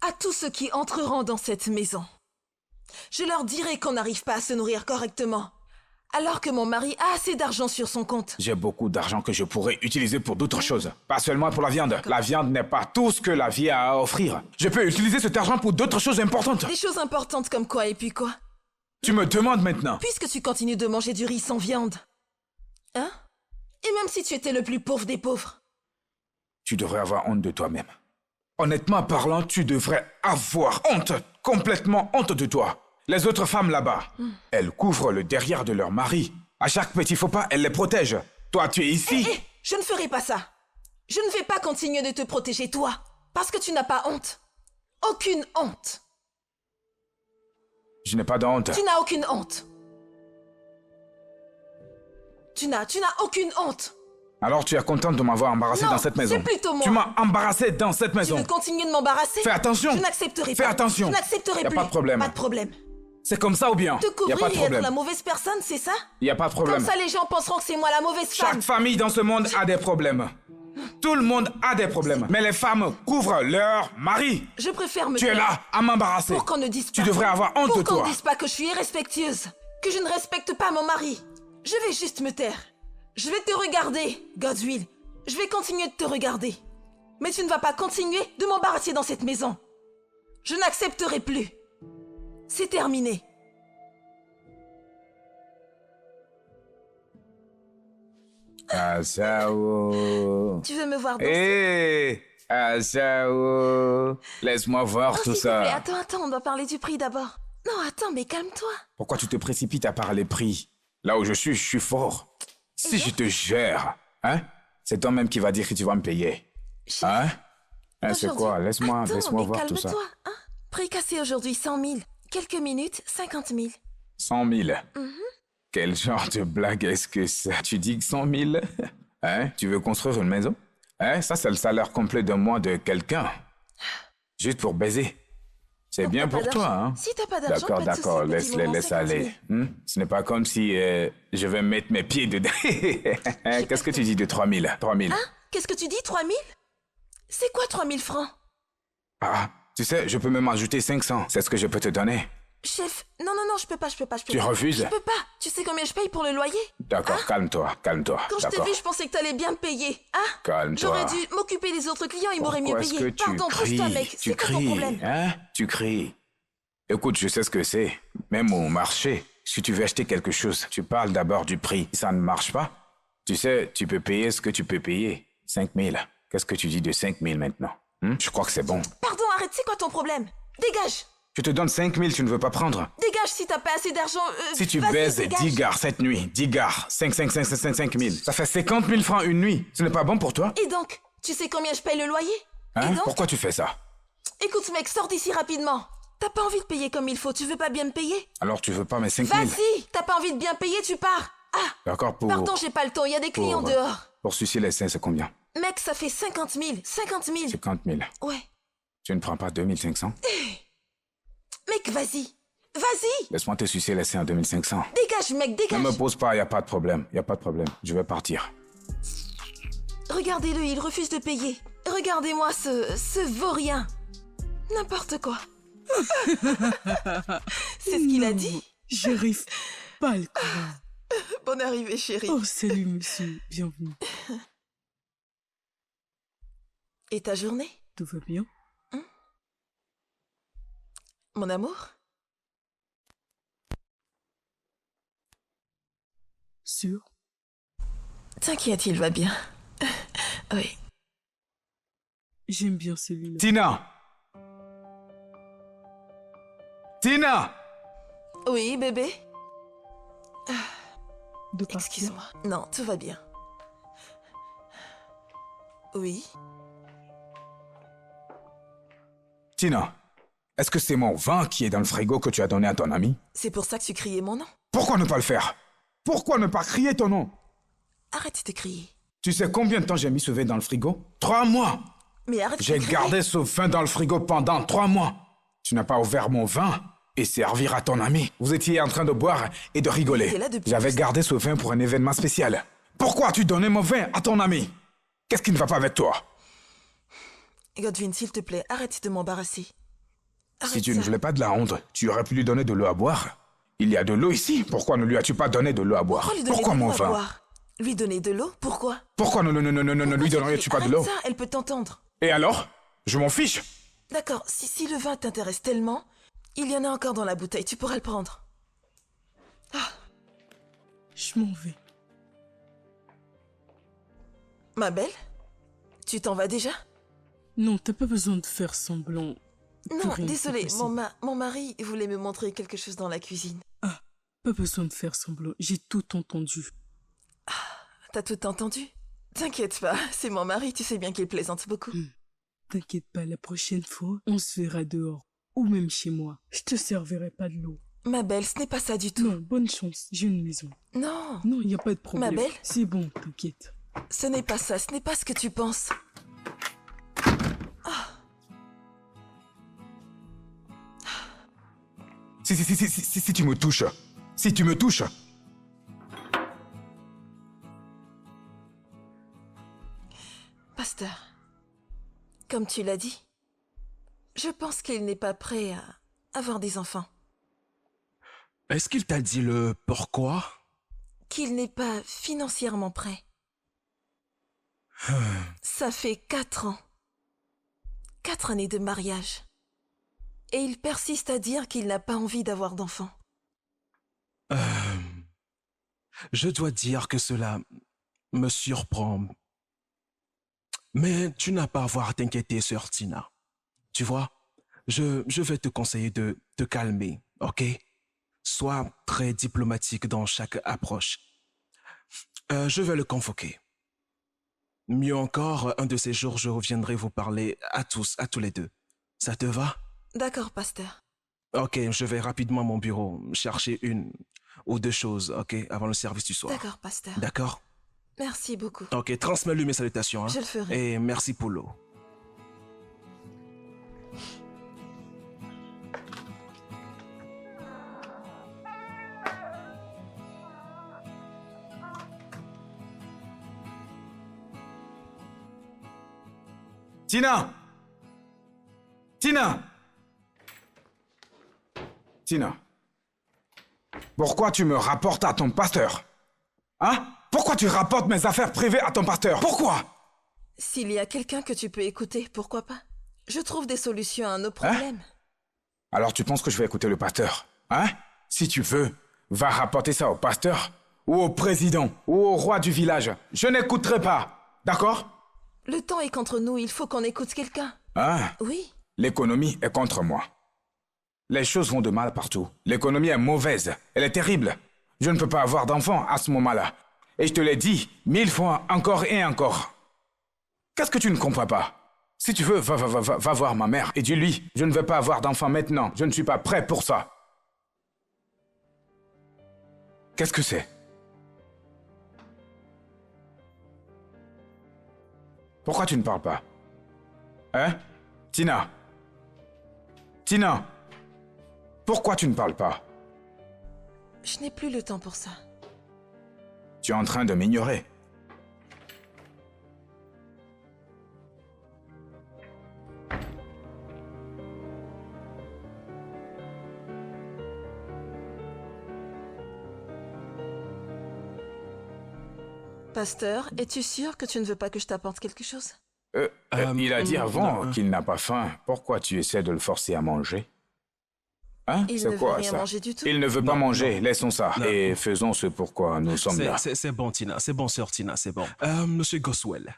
à tous ceux qui entreront dans cette maison, je leur dirai qu'on n'arrive pas à se nourrir correctement, alors que mon mari a assez d'argent sur son compte. J'ai beaucoup d'argent que je pourrais utiliser pour d'autres choses. Pas seulement pour la viande. La viande n'est pas tout ce que la vie a à offrir. Je peux utiliser cet argent pour d'autres choses importantes. Des choses importantes comme quoi et puis quoi? Tu me demandes maintenant. Puisque tu continues de manger du riz sans viande. Hein? Et même si tu étais le plus pauvre des pauvres. Tu devrais avoir honte de toi-même. Honnêtement parlant, tu devrais avoir honte. Complètement honte de toi. Les autres femmes là-bas, elles couvrent le derrière de leur mari. À chaque petit faux pas, elles les protègent. Toi, tu es ici. Hé, je ne ferai pas ça. Je ne vais pas continuer de te protéger, toi. Parce que tu n'as pas honte. Aucune honte. Je n'ai pas de honte. Tu n'as aucune honte. Tu n'as aucune honte. Alors tu es contente de m'avoir embarrassé Non, dans cette maison. c'est plutôt moi. Tu m'as embarrassé dans cette Tu maison. veux continuer de m'embarrasser? Fais attention. Je n'accepterai pas. Fais attention. Je n'accepterai Y a plus. pas de problème. Pas de problème. C'est comme ça ou bien? Te Y a couvrir pas de et être problème. la mauvaise personne, c'est ça? Y a pas de problème. Comme ça, les gens penseront que c'est moi la mauvaise femme. Chaque famille dans ce monde a des problèmes. Tout le monde a des problèmes. Mais les femmes couvrent leur mari. Je préfère me Tu es taire. là à m'embarrasser. Pour qu'on ne dise pas. Tu devrais avoir honte Pour de qu'on toi. ne dise pas que je suis irrespectueuse. Que je ne respecte pas mon mari. Je vais juste me taire. Je vais te regarder, Godswill. Je vais continuer de te regarder. Mais tu ne vas pas continuer de m'embarrasser dans cette maison. Je n'accepterai plus. C'est terminé. Asao. Tu veux me voir danser? Hé, Asao. Laisse-moi voir Oh, tout s'il te plaît, ça. attends, on doit parler du prix d'abord. Non, attends, mais calme-toi. Pourquoi tu te précipites à parler prix? Là où je suis fort. Si je te gère, hein? C'est toi-même qui va dire que tu vas me payer. Chérie, Hein? Hein, c'est aujourd'hui- quoi? Laisse-moi Attends, voir mais tout ça. calme-toi, hein? Prix cassé aujourd'hui 100 000. Quelques minutes, 50 000. 100 000. Quel genre de blague est-ce que ça? Tu dis que 100 000? Hein? Tu veux construire une maison? Hein? Ça, c'est le salaire complet d'un mois de quelqu'un. Juste pour baiser. C'est Donc, bien t'as pas pour toi, d'argent. hein? Si t'as pas d'argent, D'accord, pas de souci, d'accord, petit moment, laisse 50 000. aller. Ce n'est pas comme si je vais mettre mes pieds dedans. Qu'est-ce que tu dis de 3 000? 3 000. Hein? Qu'est-ce que tu dis, 3 000? C'est quoi 3 000 francs? Ah, tu sais, je peux même ajouter 500. C'est ce que je peux te donner. Chef, non, je peux pas. Tu refuses? Je peux pas. Tu sais combien je paye pour le loyer? D'accord, calme-toi. Quand je t'ai D'accord. vu, je pensais que t'allais bien me payer. Hein? Calme-toi. J'aurais dû m'occuper des autres clients, ils m'auraient mieux Pourquoi est-ce payé. que tu Pardon, cries? pousse-toi, mec. Tu C'est quoi ton cries, problème? hein? Tu cries. Écoute, je sais ce que c'est. Même au marché, si tu veux acheter quelque chose, tu parles d'abord du prix. Si ça ne marche pas, tu sais, tu peux payer ce que tu peux payer. 5 000. Qu'est-ce que tu dis de 5 000 maintenant? Je crois que c'est bon. Pardon, arrête, c'est quoi ton problème? Dégage! Je te donne 5 000, tu ne veux pas prendre. Dégage si t'as pas assez d'argent. Si tu vas-y, baises dégage. 10 gares cette nuit, 10 gares, 5 000, ça fait 50 000 francs une nuit. Ce n'est pas bon pour toi? Et donc, tu sais combien je paye le loyer? Hein? Et donc? Pourquoi tu fais ça? Écoute, mec, sors d'ici rapidement. T'as pas envie de payer comme il faut, tu veux pas bien me payer? Alors tu veux pas mes 5 000? Vas-y! T'as pas envie de bien payer, tu pars! Ah! D'accord, pour... Pardon, j'ai pas le temps, il y a des clients pour- dehors. Pour sucer les seins, c'est combien? Mec, ça fait 50 000. 50 000. 50 000. Ouais. Tu ne prends pas 2500? Mec, vas-y. Vas-y! Laisse-moi te sucer les seins à 2500. Dégage, mec, Ne dégage! me pose pas, y a pas de problème. Y a pas de problème. Je vais partir. Regardez-le, il refuse de payer. Regardez-moi ce vaurien. N'importe quoi. C'est ce qu'il a Non, dit. J'arrive pas à le croire. Bonne arrivée, chérie. Oh, salut, monsieur. Bienvenue. Et ta journée, Tout va bien? mon amour? Sûr? T'inquiète, il va bien. Oui. J'aime bien celui-là. Tina! Tina! Oui, bébé? De partir. Excuse-moi. Non, tout va bien. Oui? Tina, est-ce que c'est mon vin qui est dans le frigo que tu as donné à ton ami? C'est pour ça que tu criais mon nom? Pourquoi ne pas le faire? Pourquoi ne pas crier ton nom? Arrête de crier. Tu sais combien de temps j'ai mis ce vin dans le frigo? 3 mois! Mais arrête de J'ai crier. gardé ce vin dans le frigo pendant 3 mois. Tu n'as pas ouvert mon vin et servir à ton ami. Vous étiez en train de boire et de rigoler. Il était là depuis J'avais plus- gardé ce vin pour un événement spécial. Pourquoi as-tu donné mon vin à ton ami? Qu'est-ce qui ne va pas avec toi? Godwin, s'il te plaît, arrête de m'embarrasser. Si Arrête tu ça. ne voulais pas de la honte, tu aurais pu lui donner de l'eau à boire. Il y a de l'eau ici. Pourquoi ne lui as-tu pas donné de l'eau à boire? Pourquoi lui donner Pourquoi de l'eau mon à vin? boire? Lui donner de l'eau? Pourquoi? Pourquoi ne lui donnerais-tu pas de Arrête l'eau? ça, elle peut t'entendre. Et alors? Je m'en fiche. D'accord, si le vin t'intéresse tellement, il y en a encore dans la bouteille, tu pourras le prendre. Je m'en vais. Ma belle? Tu t'en vas déjà? Non, t'as pas besoin de faire semblant. Non, rien ne désolé, s'est mon mari voulait me montrer quelque chose dans la cuisine. Pas besoin de faire semblant. J'ai tout entendu. T'as tout entendu? T'inquiète pas, c'est mon mari, tu sais bien qu'il plaisante beaucoup. T'inquiète pas, la prochaine fois, on se verra dehors. Ou même chez moi. Je te servirai pas de l'eau. Ma belle, ce n'est pas ça du tout. Non, bonne chance. J'ai une maison. Non, Non, y a pas de problème. Ma belle? C'est bon, t'inquiète. ce n'est pas ça, ce n'est pas ce que tu penses. Si tu me touches. Si tu me touches. Pasteur, comme tu l'as dit, je pense qu'il n'est pas prêt à avoir des enfants. Est-ce qu'il t'a dit le pourquoi? Qu'il n'est pas financièrement prêt. Ça fait 4 ans. 4 années de mariage. Et il persiste à dire qu'il n'a pas envie d'avoir d'enfants. Je dois dire que cela me surprend. Mais tu n'as pas à avoir à t'inquiéter, sœur Tina. Tu vois, je vais te conseiller de te calmer, ok? Sois très diplomatique dans chaque approche. Je vais le convoquer. Mieux encore, un de ces jours, je reviendrai vous parler à tous les deux. Ça te va? D'accord, pasteur. Ok, je vais rapidement à mon bureau chercher une ou deux choses, ok, avant le service du soir. D'accord, pasteur. D'accord? Merci beaucoup. Ok, transmets-lui mes salutations. Hein? Je le ferai. Et merci pour l'eau. Tina! Tina! Tina, pourquoi tu me rapportes à ton pasteur? Hein? Pourquoi tu rapportes mes affaires privées à ton pasteur? Pourquoi? S'il y a quelqu'un que tu peux écouter, pourquoi pas? Je trouve des solutions à nos problèmes. Alors tu penses que je vais écouter le pasteur? Hein? Si tu veux, va rapporter ça au pasteur, ou au président, ou au roi du village. Je n'écouterai pas. D'accord? Le temps est contre nous, il faut qu'on écoute quelqu'un. Hein? Oui. L'économie est contre moi. Les choses vont de mal partout. L'économie est mauvaise. Elle est terrible. Je ne peux pas avoir d'enfant à ce moment-là. Et je te l'ai dit 1000 fois encore et encore. Qu'est-ce que tu ne comprends pas? Si tu veux, va voir ma mère et dis-lui, je ne veux pas avoir d'enfant maintenant. Je ne suis pas prêt pour ça. Qu'est-ce que c'est? Pourquoi tu ne parles pas? Hein? Tina? Tina? Pourquoi tu ne parles pas? Je n'ai plus le temps pour ça. Tu es en train de m'ignorer. Pasteur, es-tu sûr que tu ne veux pas que je t'apporte quelque chose? Il a dit avant non, qu'il n'a pas faim. Pourquoi tu essaies de le forcer à manger? Hein? Il C'est ne quoi veut rien ça? manger du tout. Il ne veut pas Non, manger. non. Laissons ça. Non. Et faisons ce pourquoi nous sommes là. C'est bon, Tina. C'est bon, sœur Tina, c'est bon. Monsieur Goswell,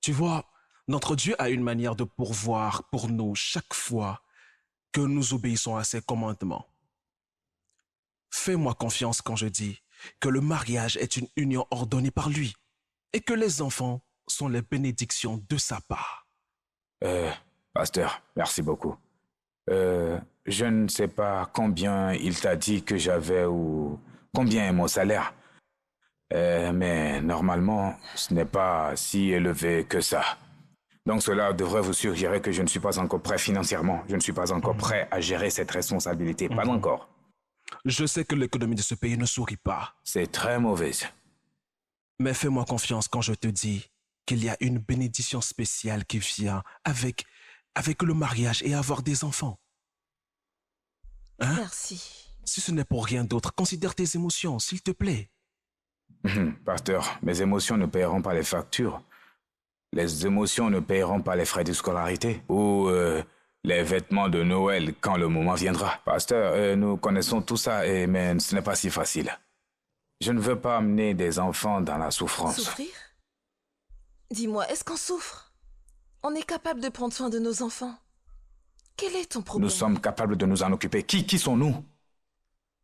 tu vois, notre Dieu a une manière de pourvoir pour nous chaque fois que nous obéissons à ses commandements. Fais-moi confiance quand je dis que le mariage est une union ordonnée par lui et que les enfants sont les bénédictions de sa part. Pasteur, merci beaucoup. Je ne sais pas combien il t'a dit que j'avais ou combien est mon salaire. Mais normalement, ce n'est pas si élevé que ça. Donc cela devrait vous suggérer que je ne suis pas encore prêt financièrement. Je ne suis pas encore prêt à gérer cette responsabilité. Pas encore. Je sais que l'économie de ce pays ne sourit pas, C'est très mauvaise. mais fais-moi confiance quand je te dis qu'il y a une bénédiction spéciale qui vient avec le mariage et avoir des enfants. Hein? Merci. Si ce n'est pour rien d'autre, considère tes émotions, s'il te plaît. Pasteur, mes émotions ne paieront pas les factures. Les émotions ne paieront pas les frais de scolarité ou les vêtements de Noël quand le moment viendra. Pasteur, nous connaissons tout ça, mais ce n'est pas si facile. Je ne veux pas amener des enfants dans la souffrance. Souffrir? Dis-moi, est-ce qu'on souffre? On est capable de prendre soin de nos enfants. Quel est ton problème? Nous sommes capables de nous en occuper. Qui sommes-nous?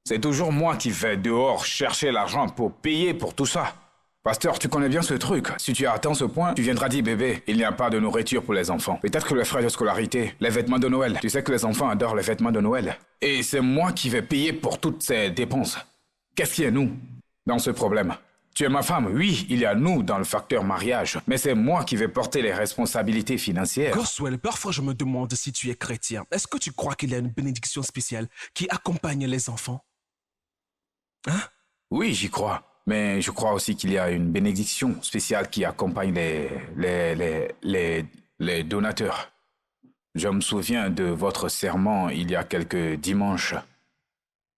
C'est toujours moi qui vais dehors chercher l'argent pour payer pour tout ça. Pasteur, tu connais bien ce truc. Si tu as atteint ce point, tu viendras dire, bébé, il n'y a pas de nourriture pour les enfants. Peut-être que les frais de scolarité, les vêtements de Noël. Tu sais que les enfants adorent les vêtements de Noël. Et c'est moi qui vais payer pour toutes ces dépenses. Qu'est-ce qui est nous dans ce problème? Tu es ma femme, oui, il y a nous dans le facteur mariage, mais c'est moi qui vais porter les responsabilités financières. Goswell, parfois je me demande si tu es chrétien. Est-ce que tu crois qu'il y a une bénédiction spéciale qui accompagne les enfants? Hein? Oui, j'y crois. Mais je crois aussi qu'il y a une bénédiction spéciale qui accompagne les donateurs. Je me souviens de votre sermon il y a quelques dimanches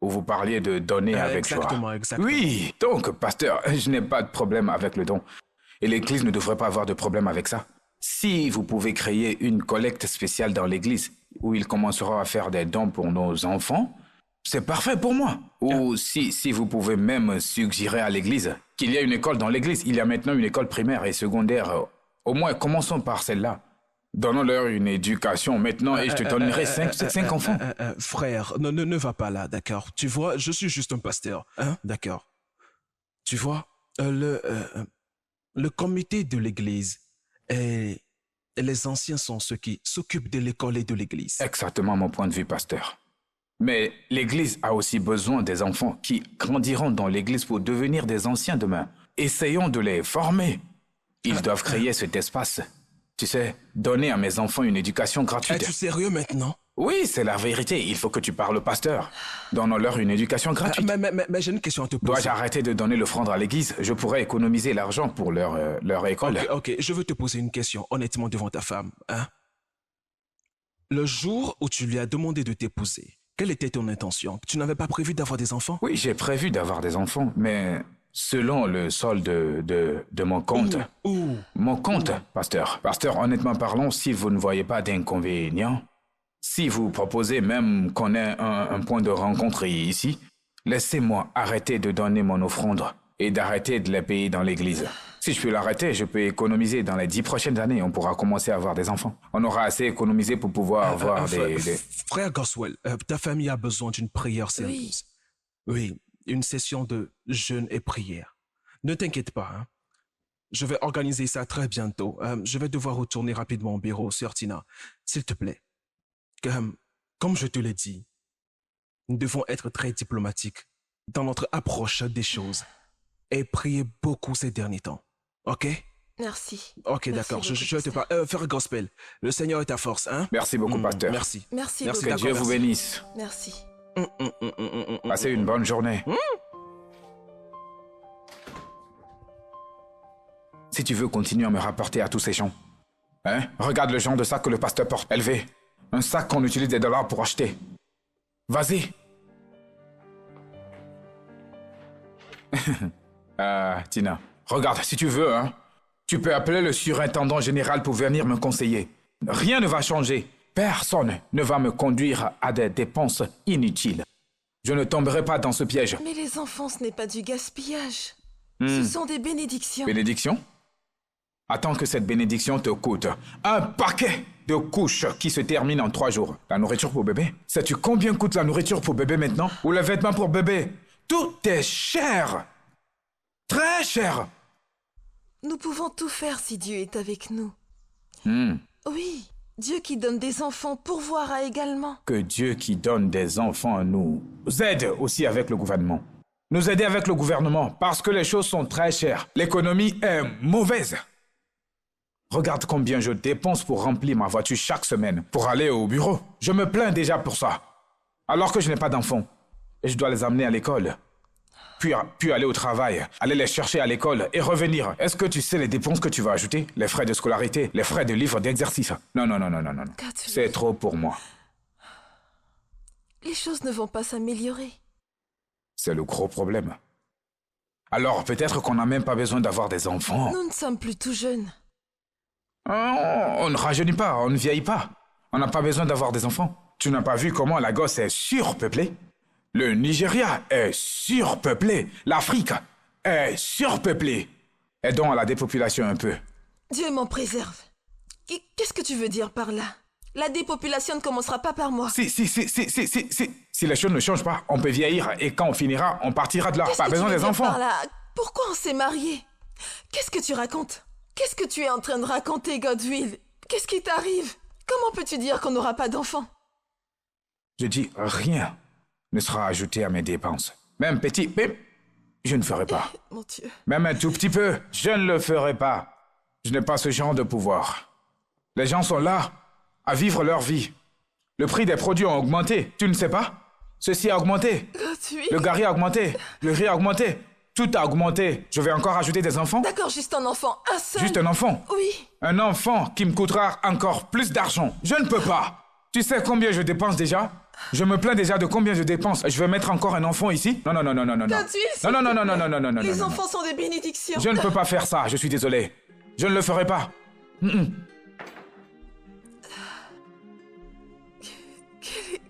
où vous parliez de donner avec joie. Exactement. Oui, donc, pasteur, je n'ai pas de problème avec le don. Et l'Église ne devrait pas avoir de problème avec ça. Si vous pouvez créer une collecte spéciale dans l'Église où ils commenceront à faire des dons pour nos enfants, c'est parfait pour moi. Ou si vous pouvez même suggérer à l'Église qu'il y a une école dans l'Église. Il y a maintenant une école primaire et secondaire. Au moins, commençons par celle-là. Donnons-leur une éducation maintenant et je te donnerai 5 enfants. Frère, ne va pas là, d'accord? Tu vois, je suis juste un pasteur, hein? D'accord. Tu vois, le comité de l'Église est les anciens sont ceux qui s'occupent de l'école et de l'église. Exactement mon point de vue, pasteur. Mais l'Église a aussi besoin des enfants qui grandiront dans l'Église pour devenir des anciens demain. Essayons de les former. Ils doivent créer cet espace. Tu sais, donner à mes enfants une éducation gratuite. Es-tu sérieux maintenant? Oui, c'est la vérité. Il faut que tu parles au pasteur. Donnons-leur une éducation gratuite. Mais j'ai une question à te poser. Dois-je arrêter de donner l'offrande à l'église? Je pourrais économiser l'argent pour leur école. Ok, je veux te poser une question, honnêtement, devant ta femme. Hein? Le jour où tu lui as demandé de t'épouser, quelle était ton intention? Tu n'avais pas prévu d'avoir des enfants? Oui, j'ai prévu d'avoir des enfants, mais selon le solde de mon compte. Mon compte, pasteur. Pasteur, honnêtement parlons, si vous ne voyez pas d'inconvénient, si vous proposez même qu'on ait un point de rencontre ici, laissez-moi arrêter de donner mon offrande et d'arrêter de les payer dans l'église. Si je peux l'arrêter, je peux économiser dans les 10 prochaines années. On pourra commencer à avoir des enfants. On aura assez économisé pour pouvoir avoir des... Frère Goswell, ta famille a besoin d'une prière sérieuse. Oui, une session de jeûne et prière. Ne t'inquiète pas, hein. Je vais organiser ça très bientôt. Je vais devoir retourner rapidement au bureau, Sœur Tina. S'il te plaît. Comme je te l'ai dit, nous devons être très diplomatiques dans notre approche des choses et prier beaucoup ces derniers temps. OK? Merci. OK, d'accord. Je vais te parler. Frère Gospel, le Seigneur est ta force, hein? Merci beaucoup, pasteur. Merci. Merci Merci, beaucoup. Que Dieu vous bénisse. Merci. Passez une bonne journée. Si tu veux continuer à me rapporter à tous ces gens, hein? Regarde le genre de sac que le pasteur porte, élevé. Un sac qu'on utilise des dollars pour acheter. Vas-y. Tina, regarde, si tu veux, hein, tu peux appeler le surintendant général pour venir me conseiller. Rien ne va changer. Personne ne va me conduire à des dépenses inutiles. Je ne tomberai pas dans ce piège. Mais les enfants, ce n'est pas du gaspillage. Ce sont des bénédictions. Bénédiction? Attends que cette bénédiction te coûte un paquet de couches qui se terminent en 3 jours. La nourriture pour bébé? Sais-tu combien coûte la nourriture pour bébé maintenant? Ou les vêtements pour bébé? Tout est cher. Très cher. Nous pouvons tout faire si Dieu est avec nous. Oui, Dieu qui donne des enfants pourvoira également. Que Dieu qui donne des enfants nous aide aussi avec le gouvernement. Nous aider avec le gouvernement parce que les choses sont très chères. L'économie est mauvaise. Regarde combien je dépense pour remplir ma voiture chaque semaine pour aller au bureau. Je me plains déjà pour ça. Alors que je n'ai pas d'enfants. Et je dois les amener à l'école. Puis aller au travail, aller les chercher à l'école et revenir. Est-ce que tu sais les dépenses que tu vas ajouter? Les frais de scolarité, les frais de livres d'exercice. Non. C'est trop pour moi. Les choses ne vont pas s'améliorer. C'est le gros problème. Alors peut-être qu'on n'a même pas besoin d'avoir des enfants. Nous ne sommes plus tout jeunes. On ne rajeunit pas, on ne vieillit pas. On n'a pas besoin d'avoir des enfants. Tu n'as pas vu comment la gosse est surpeuplée? Le Nigeria est surpeuplé. L'Afrique est surpeuplée. Aidons à la dépopulation un peu. Dieu m'en préserve. Qu'est-ce que tu veux dire par là? La dépopulation ne commencera pas par moi. Si les choses ne changent pas, on peut vieillir et quand on finira, on partira de là. Pas besoin des enfants. Par là? Pourquoi on s'est mariés? Qu'est-ce que tu racontes? Qu'est-ce que tu es en train de raconter, Godwill? Qu'est-ce qui t'arrive? Comment peux-tu dire qu'on n'aura pas d'enfants? Je dis rien ne sera ajouté à mes dépenses. Même petit pip, je ne ferai pas. Mon Dieu. Même un tout petit peu, je ne le ferai pas. Je n'ai pas ce genre de pouvoir. Les gens sont là à vivre leur vie. Le prix des produits a augmenté, tu ne sais pas? Ceci a augmenté. Godwill. Le gari a augmenté, le riz a augmenté. Tout a augmenté. Je vais encore ajouter des enfants? D'accord, juste un enfant, un seul. Juste un enfant? Oui. Un enfant qui me coûtera encore plus d'argent. Je ne peux pas. Tu sais combien je dépense déjà? Je me plains déjà de combien je dépense. Je vais mettre encore un enfant ici? Non. Godwill, Non. les enfants sont des bénédictions. Je ne peux pas faire ça, je suis désolé. Je ne le ferai pas.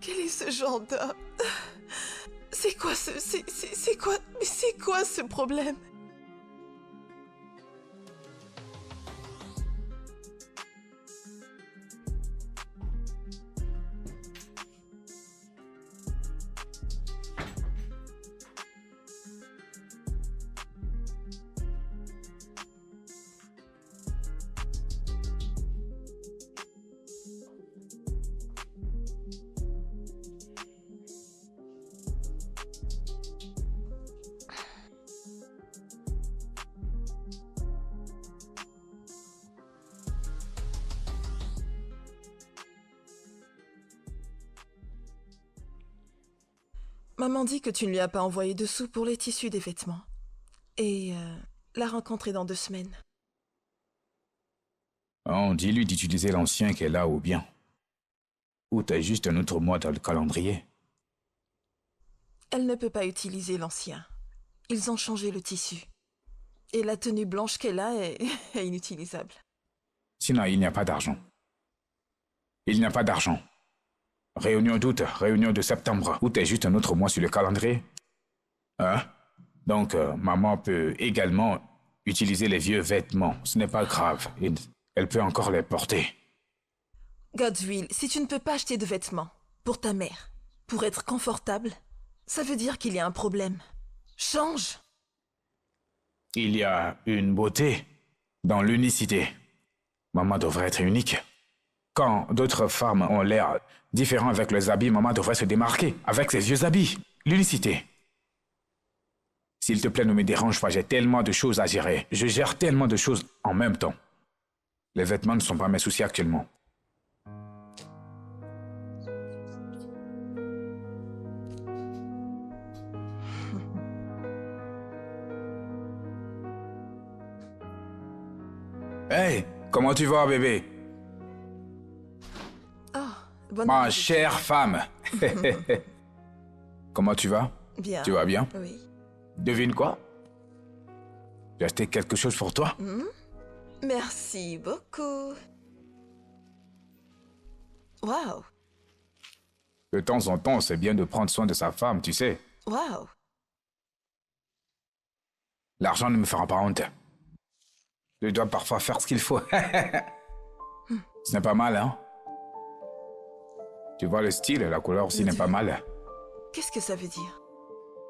Quel est ce genre d'homme? C'est quoi ce problème? Maman dit que tu ne lui as pas envoyé de sous pour les tissus des vêtements. Et la rencontrer dans 2 semaines. Oh, dis-lui d'utiliser l'ancien qu'elle a ou bien. Ou t'as juste un autre mois dans le calendrier. Elle ne peut pas utiliser l'ancien. Ils ont changé le tissu. Et la tenue blanche qu'elle a est inutilisable. Sinon, il n'y a pas d'argent. Il n'y a pas d'argent. Réunion d'août, réunion de septembre. Ou t'es juste un autre mois sur le calendrier. Hein? Donc, maman peut également utiliser les vieux vêtements. Ce n'est pas grave. Elle peut encore les porter. Godswill, si tu ne peux pas acheter de vêtements pour ta mère, pour être confortable, ça veut dire qu'il y a un problème. Change! Il y a une beauté dans l'unicité. Maman devrait être unique. Quand d'autres femmes ont l'air différents avec leurs habits, maman devrait se démarquer avec ses vieux habits. L'unicité. S'il te plaît, ne me dérange pas, j'ai tellement de choses à gérer. Je gère tellement de choses en même temps. Les vêtements ne sont pas mes soucis actuellement. Hey, comment tu vas, bébé? Oh, bonne Ma appétit. chère femme. Comment tu vas? Bien. Tu vas bien? Oui. Devine quoi? J'ai acheté quelque chose pour toi. Merci beaucoup. Waouh. De temps en temps, c'est bien de prendre soin de sa femme, tu sais. Waouh. L'argent ne me fera pas honte. Je dois parfois faire ce qu'il faut. Ce n'est pas mal, hein? Tu vois le style, la couleur aussi n'est pas mal. Qu'est-ce que ça veut dire?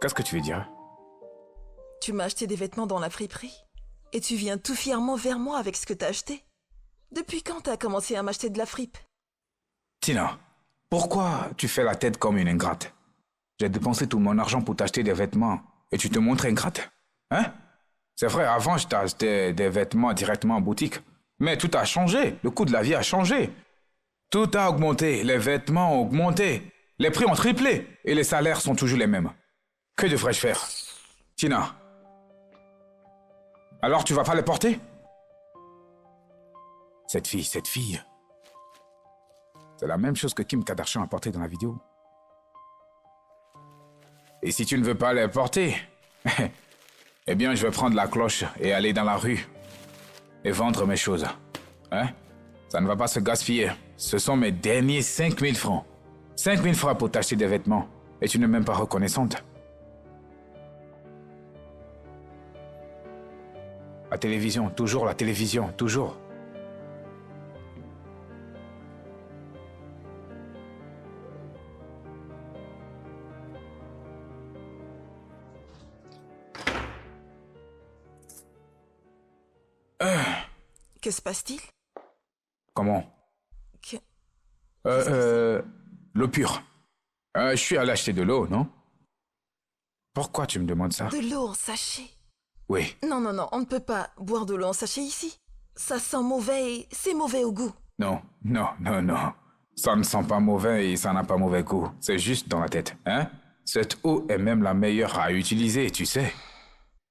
Qu'est-ce que tu veux dire? Tu m'as acheté des vêtements dans la friperie et tu viens tout fièrement vers moi avec ce que t'as acheté. Depuis quand t'as commencé à m'acheter de la fripe? Tina, pourquoi tu fais la tête comme une ingrate? J'ai dépensé tout mon argent pour t'acheter des vêtements et tu te montres ingrate? Hein? C'est vrai, avant, je t'achetais des vêtements directement en boutique. Mais tout a changé. Le coût de la vie a changé. Tout a augmenté. Les vêtements ont augmenté. Les prix ont triplé. Et les salaires sont toujours les mêmes. Que devrais-je faire? Tina. Alors tu vas pas les porter? Cette fille. C'est la même chose que Kim Kardashian a porté dans la vidéo. Et si tu ne veux pas les porter, eh bien, je vais prendre la cloche et aller dans la rue et vendre mes choses. Hein? Ça ne va pas se gaspiller. Ce sont mes derniers 5000 francs. 5000 francs pour t'acheter des vêtements. Et tu n'es même pas reconnaissante. La télévision, toujours la télévision, toujours. Que se passe-t-il? Comment? L'eau pure. Je suis allé acheter de l'eau, non? Pourquoi tu me demandes ça? De l'eau en sachet? Oui. Non, on ne peut pas boire de l'eau en sachet ici. Ça sent mauvais et c'est mauvais au goût. Non. Ça ne sent pas mauvais et ça n'a pas mauvais goût. C'est juste dans la tête, hein? Cette eau est même la meilleure à utiliser, tu sais.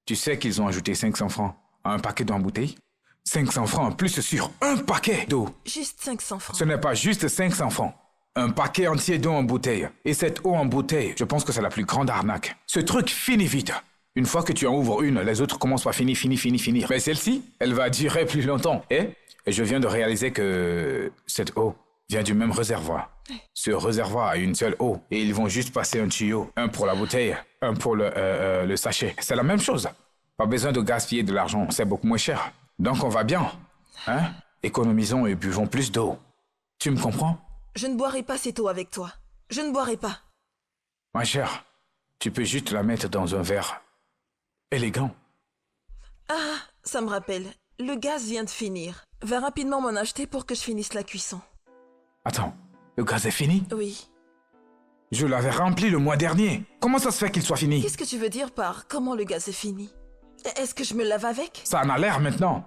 Tu sais qu'ils ont ajouté 500 francs à un paquet d'eau en bouteille? 500 francs en plus sur un paquet d'eau. Juste 500 francs. Ce n'est pas juste 500 francs. Un paquet entier d'eau en bouteille. Et cette eau en bouteille, je pense que c'est la plus grande arnaque. Ce truc finit vite. Une fois que tu en ouvres une, les autres commencent par finir. Mais celle-ci, elle va durer plus longtemps. Et je viens de réaliser que cette eau vient du même réservoir. Ce réservoir a une seule eau. Et ils vont juste passer un tuyau. Un pour la bouteille, un pour le sachet. C'est la même chose. Pas besoin de gaspiller de l'argent. C'est beaucoup moins cher. Donc on va bien. Hein? Économisons et buvons plus d'eau. Tu me comprends? Je ne boirai pas cette eau avec toi. Je ne boirai pas. Ma chère, tu peux juste la mettre dans un verre élégant. Ah, ça me rappelle. Le gaz vient de finir. Va rapidement m'en acheter pour que je finisse la cuisson. Attends, le gaz est fini? Oui. Je l'avais rempli le mois dernier. Comment ça se fait qu'il soit fini? Qu'est-ce que tu veux dire par comment le gaz est fini? Est-ce que je me lave avec? Ça en a l'air maintenant.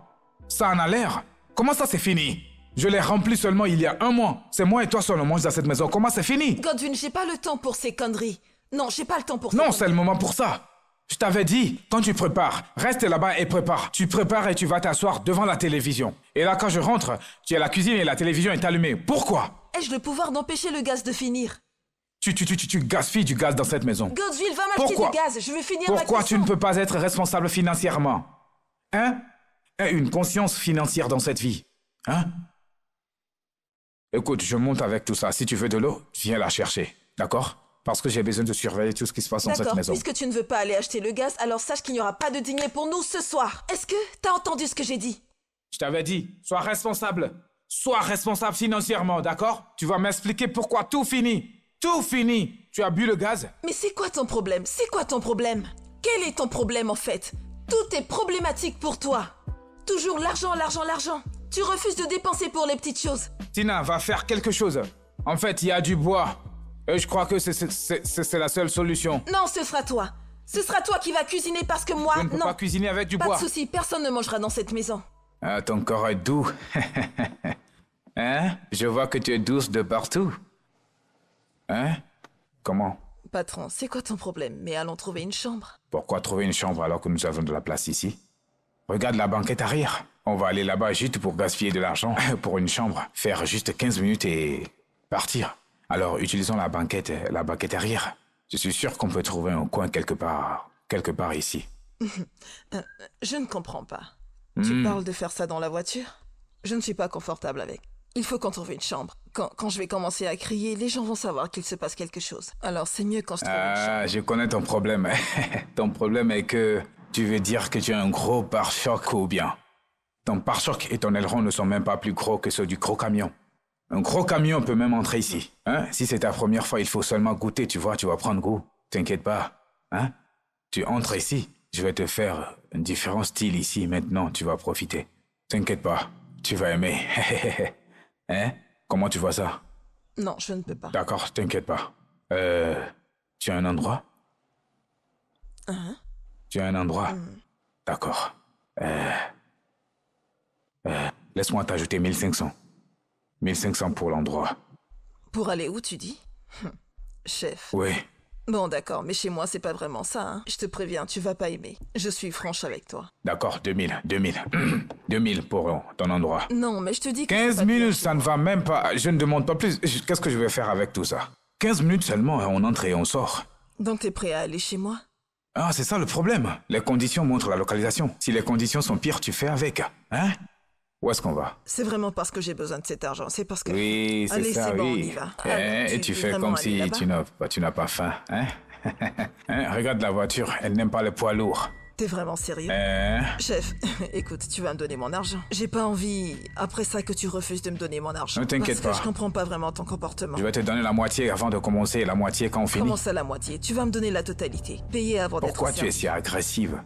Ça en a l'air. Comment ça c'est fini? Je l'ai rempli seulement il y a un mois. C'est moi et toi seul on mange dans cette maison. Comment c'est fini? Godwin, j'ai pas le temps pour ces conneries. Non, j'ai pas le temps pour ça. Non, c'est le moment pour ça. Je t'avais dit, quand tu prépares, reste là-bas et prépare. Tu prépares et tu vas t'asseoir devant la télévision. Et là, quand je rentre, tu es à la cuisine et la télévision est allumée. Pourquoi? Ai-je le pouvoir d'empêcher le gaz de finir? Tu gaspilles du gaz dans cette maison. Godswill, va m'acheter Pourquoi? du gaz. Je veux finir ma Pourquoi tu cuisson. ne peux pas être responsable financièrement? Hein? Une conscience financière dans cette vie. Hein? Écoute, je monte avec tout ça. Si tu veux de l'eau, viens la chercher. D'accord? Parce que j'ai besoin de surveiller tout ce qui se passe dans cette D'accord, maison. puisque tu ne veux pas aller acheter le gaz, alors sache qu'il n'y aura pas de dîner pour nous ce soir. Est-ce que t'as entendu ce que j'ai dit? Je t'avais dit, sois responsable. Sois responsable financièrement, d'accord? Tu vas m'expliquer pourquoi tout finit. Tout finit. Tu as bu le gaz? Mais c'est quoi ton problème? C'est quoi ton problème? Quel est ton problème en fait? Tout est problématique pour toi. Toujours l'argent, l'argent, l'argent. Tu refuses de dépenser pour les petites choses. Tina, va faire quelque chose. En fait, il y a du bois. Et je crois que c'est la seule solution. Non, ce sera toi. Ce sera toi qui vas cuisiner parce que moi, Je ne peux non. pas cuisiner avec du Pas bois. de souci, personne ne mangera dans cette maison. Ah, ton corps est doux. Hein? Je vois que tu es douce de partout. Hein? Comment? Patron, c'est quoi ton problème? Mais allons trouver une chambre. Pourquoi trouver une chambre alors que nous avons de la place ici? Regarde la banquette arrière. On va aller là-bas juste pour gaspiller de l'argent pour une chambre. Faire juste 15 minutes et partir. Alors, utilisons la banquette arrière. Je suis sûr qu'on peut trouver un coin quelque part ici. Je ne comprends pas. Tu parles de faire ça dans la voiture? Je ne suis pas confortable avec. Il faut qu'on trouve une chambre. Quand je vais commencer à crier, les gens vont savoir qu'il se passe quelque chose. Alors c'est mieux quand je trouve une chambre. Ah, je connais ton problème. Ton problème est que tu veux dire que tu as un gros pare-choc ou bien. Ton pare-choc et ton aileron ne sont même pas plus gros que ceux du gros camion. Un gros camion peut même entrer ici. Hein? Si c'est ta première fois, il faut seulement goûter, tu vois, tu vas prendre goût. T'inquiète pas. Hein? Tu entres ici, je vais te faire un différent style ici, maintenant, tu vas profiter. T'inquiète pas, tu vas aimer. Hein? Comment tu vois ça? Non, je ne peux pas. D'accord, t'inquiète pas. Tu as un endroit? Tu as un endroit? D'accord. Laisse-moi t'ajouter 1500. 1500 pour l'endroit. Pour aller où, tu dis? Chef. Oui. Bon, d'accord, mais chez moi, c'est pas vraiment ça, hein. Je te préviens, tu vas pas aimer. Je suis franche avec toi. D'accord, 2000. 2000 pour ton endroit. Non, mais je te dis que... 15 minutes, ça ne va même pas. Je ne demande pas plus. Qu'est-ce que je vais faire avec tout ça? 15 minutes seulement, on entre et on sort. Donc t'es prêt à aller chez moi? Ah, c'est ça le problème. Les conditions montrent la localisation. Si les conditions sont pires, tu fais avec. Hein? Où est-ce qu'on va? C'est vraiment parce que j'ai besoin de cet argent. C'est parce que... Oui, c'est Allez, ça, c'est bon, on y oui. va. Et tu veux fais vraiment comme aller si là-bas? tu n'as pas faim, hein? Hein? Regarde la voiture, elle n'aime pas les poids lourds. T'es vraiment sérieux? Hein? Chef, écoute, tu vas me donner mon argent. J'ai pas envie, après ça, que tu refuses de me donner mon argent. Ne t'inquiète Parce pas. que je comprends pas vraiment ton comportement. Je vais te donner la moitié avant de commencer et la moitié quand on finit. Comment ça, la moitié? Tu vas me donner la totalité. Payer avant d'être Pourquoi tu es servi. si agressive?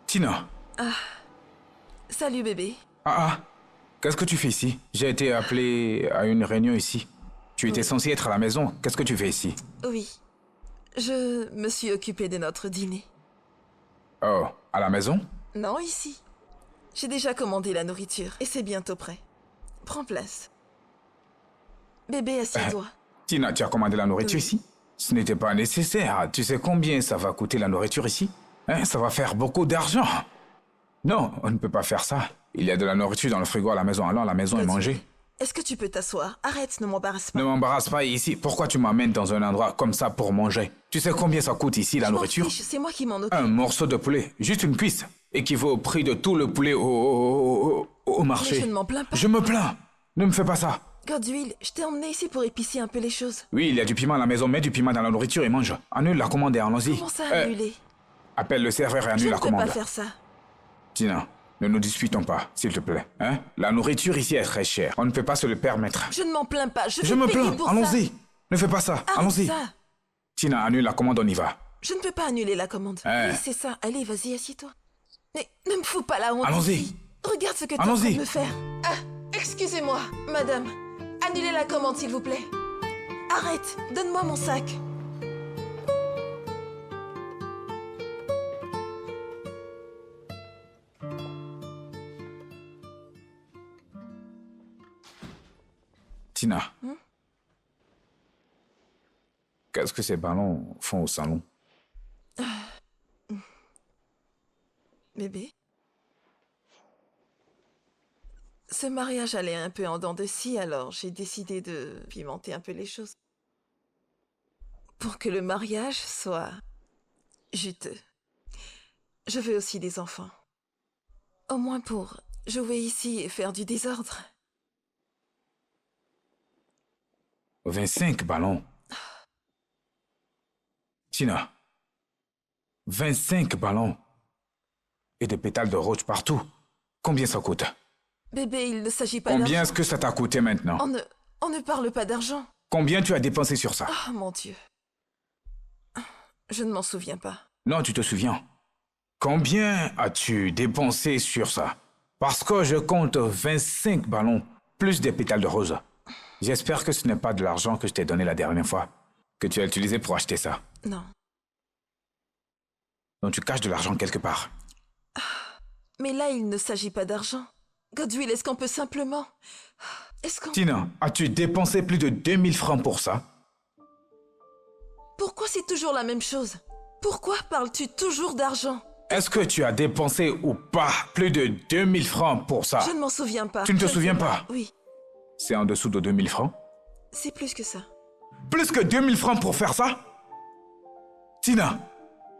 Tina. Salut, bébé. Ah. Qu'est-ce que tu fais ici? J'ai été appelé à une réunion ici. Tu étais censé être à la maison. Qu'est-ce que tu fais ici? Oui. Je me suis occupée de notre dîner. Oh, à la maison? Non, ici. J'ai déjà commandé la nourriture et c'est bientôt prêt. Prends place. Bébé, assieds-toi. Tina, tu as commandé la nourriture Oui. ici? Ce n'était pas nécessaire. Tu sais combien ça va coûter la nourriture ici? Hein, ça va faire beaucoup d'argent. Non, on ne peut pas faire ça. Il y a de la nourriture dans le frigo à la maison. Allons à la maison et manger. Est-ce que tu peux t'asseoir? Arrête, ne m'embarrasse pas. Ne m'embarrasse pas ici. Pourquoi tu m'amènes dans un endroit comme ça pour manger? Tu sais combien ça coûte ici, la Je m'en nourriture? fiche, c'est moi qui m'en occupe. Un morceau de poulet, juste une cuisse, équivaut au prix de tout le poulet au marché. Mais je ne m'en plains pas. Je me plains. Ne me fais pas ça. Godswill, je t'ai emmené ici pour épicer un peu les choses. Oui, il y a du piment à la maison. Mets du piment dans la nourriture et mange. Annule la commande et allons-y. Comment ça, annuler? Appelle le serveur et Je annule ne la peux commande. pas faire ça. Tina, ne nous disputons pas, s'il te plaît. Hein? La nourriture ici est très chère. On ne peut pas se le permettre. Je ne m'en plains pas. Je Je vais me payer plains. pour Allons-y. Ne fais pas ça. ça. Arrête Allons-y. ça. Tina, annule la commande, on y va. Je ne peux pas annuler la commande. Eh. Oui, c'est ça. Allez, vas-y, assieds-toi. Mais ne me fous pas la honte. Allons-y. ici. Regarde ce que tu es en train Allons-y. de me faire. Ah, excusez-moi, madame. Annulez la commande, s'il vous plaît. Arrête, donne-moi mon sac. Tina. Qu'est-ce que ces ballons font au salon? Bébé? Ce mariage allait un peu en dents de scie, alors j'ai décidé de pimenter un peu les choses. Pour que le mariage soit juteux. Je veux aussi des enfants. Au moins pour jouer ici et faire du désordre. 25 ballons. Tina. 25 ballons. Et des pétales de rose partout. Combien ça coûte? Bébé, il ne s'agit pas Combien d'argent. est-ce que ça t'a coûté maintenant? On ne parle pas d'argent. Combien tu as dépensé sur ça? Oh mon Dieu. Je ne m'en souviens pas. Non, tu te souviens. Combien as-tu dépensé sur ça? Parce que je compte 25 ballons, plus des pétales de rose. J'espère que ce n'est pas de l'argent que je t'ai donné la dernière fois, que tu as utilisé pour acheter ça. Non. Donc tu caches de l'argent quelque part. Mais là, il ne s'agit pas d'argent. Godwill, est-ce qu'on peut simplement... Est-ce qu'on... Tina, as-tu dépensé plus de 2000 francs pour ça? Pourquoi c'est toujours la même chose? Pourquoi parles-tu toujours d'argent? Est-ce que tu as dépensé ou pas plus de 2000 francs pour ça? Je ne m'en souviens pas. Tu ne te Je souviens sais pas? Oui, C'est en dessous de 2000 francs? c'est plus que ça. Plus que 2000 francs pour faire ça? Tina,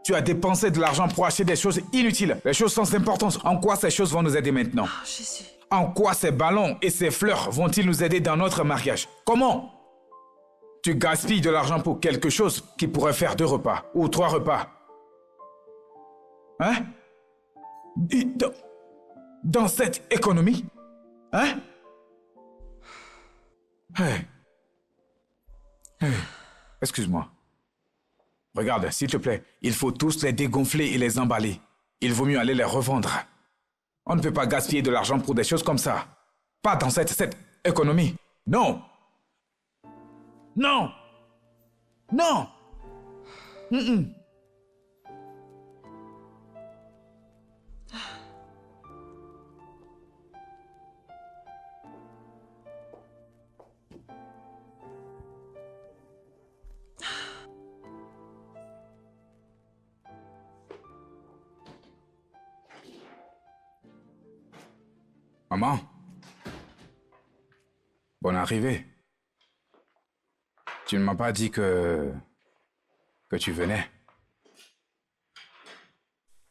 tu as dépensé de l'argent pour acheter des choses inutiles, des choses sans importance. En quoi ces choses vont nous aider maintenant? Oh, Jésus. En quoi ces ballons et ces fleurs vont-ils nous aider dans notre mariage? Comment? Tu gaspilles de l'argent pour quelque chose qui pourrait faire 2 repas ou 3 repas. Hein? Et dans cette économie? Hein? Hey. Hey. Excuse-moi. Regarde, s'il te plaît, il faut tous les dégonfler et les emballer. Il vaut mieux aller les revendre. On ne peut pas gaspiller de l'argent pour des choses comme ça. Pas dans cette économie. Non. Non. Non. Mm-mm. Maman. Bonne arrivée. Tu ne m'as pas dit que tu venais.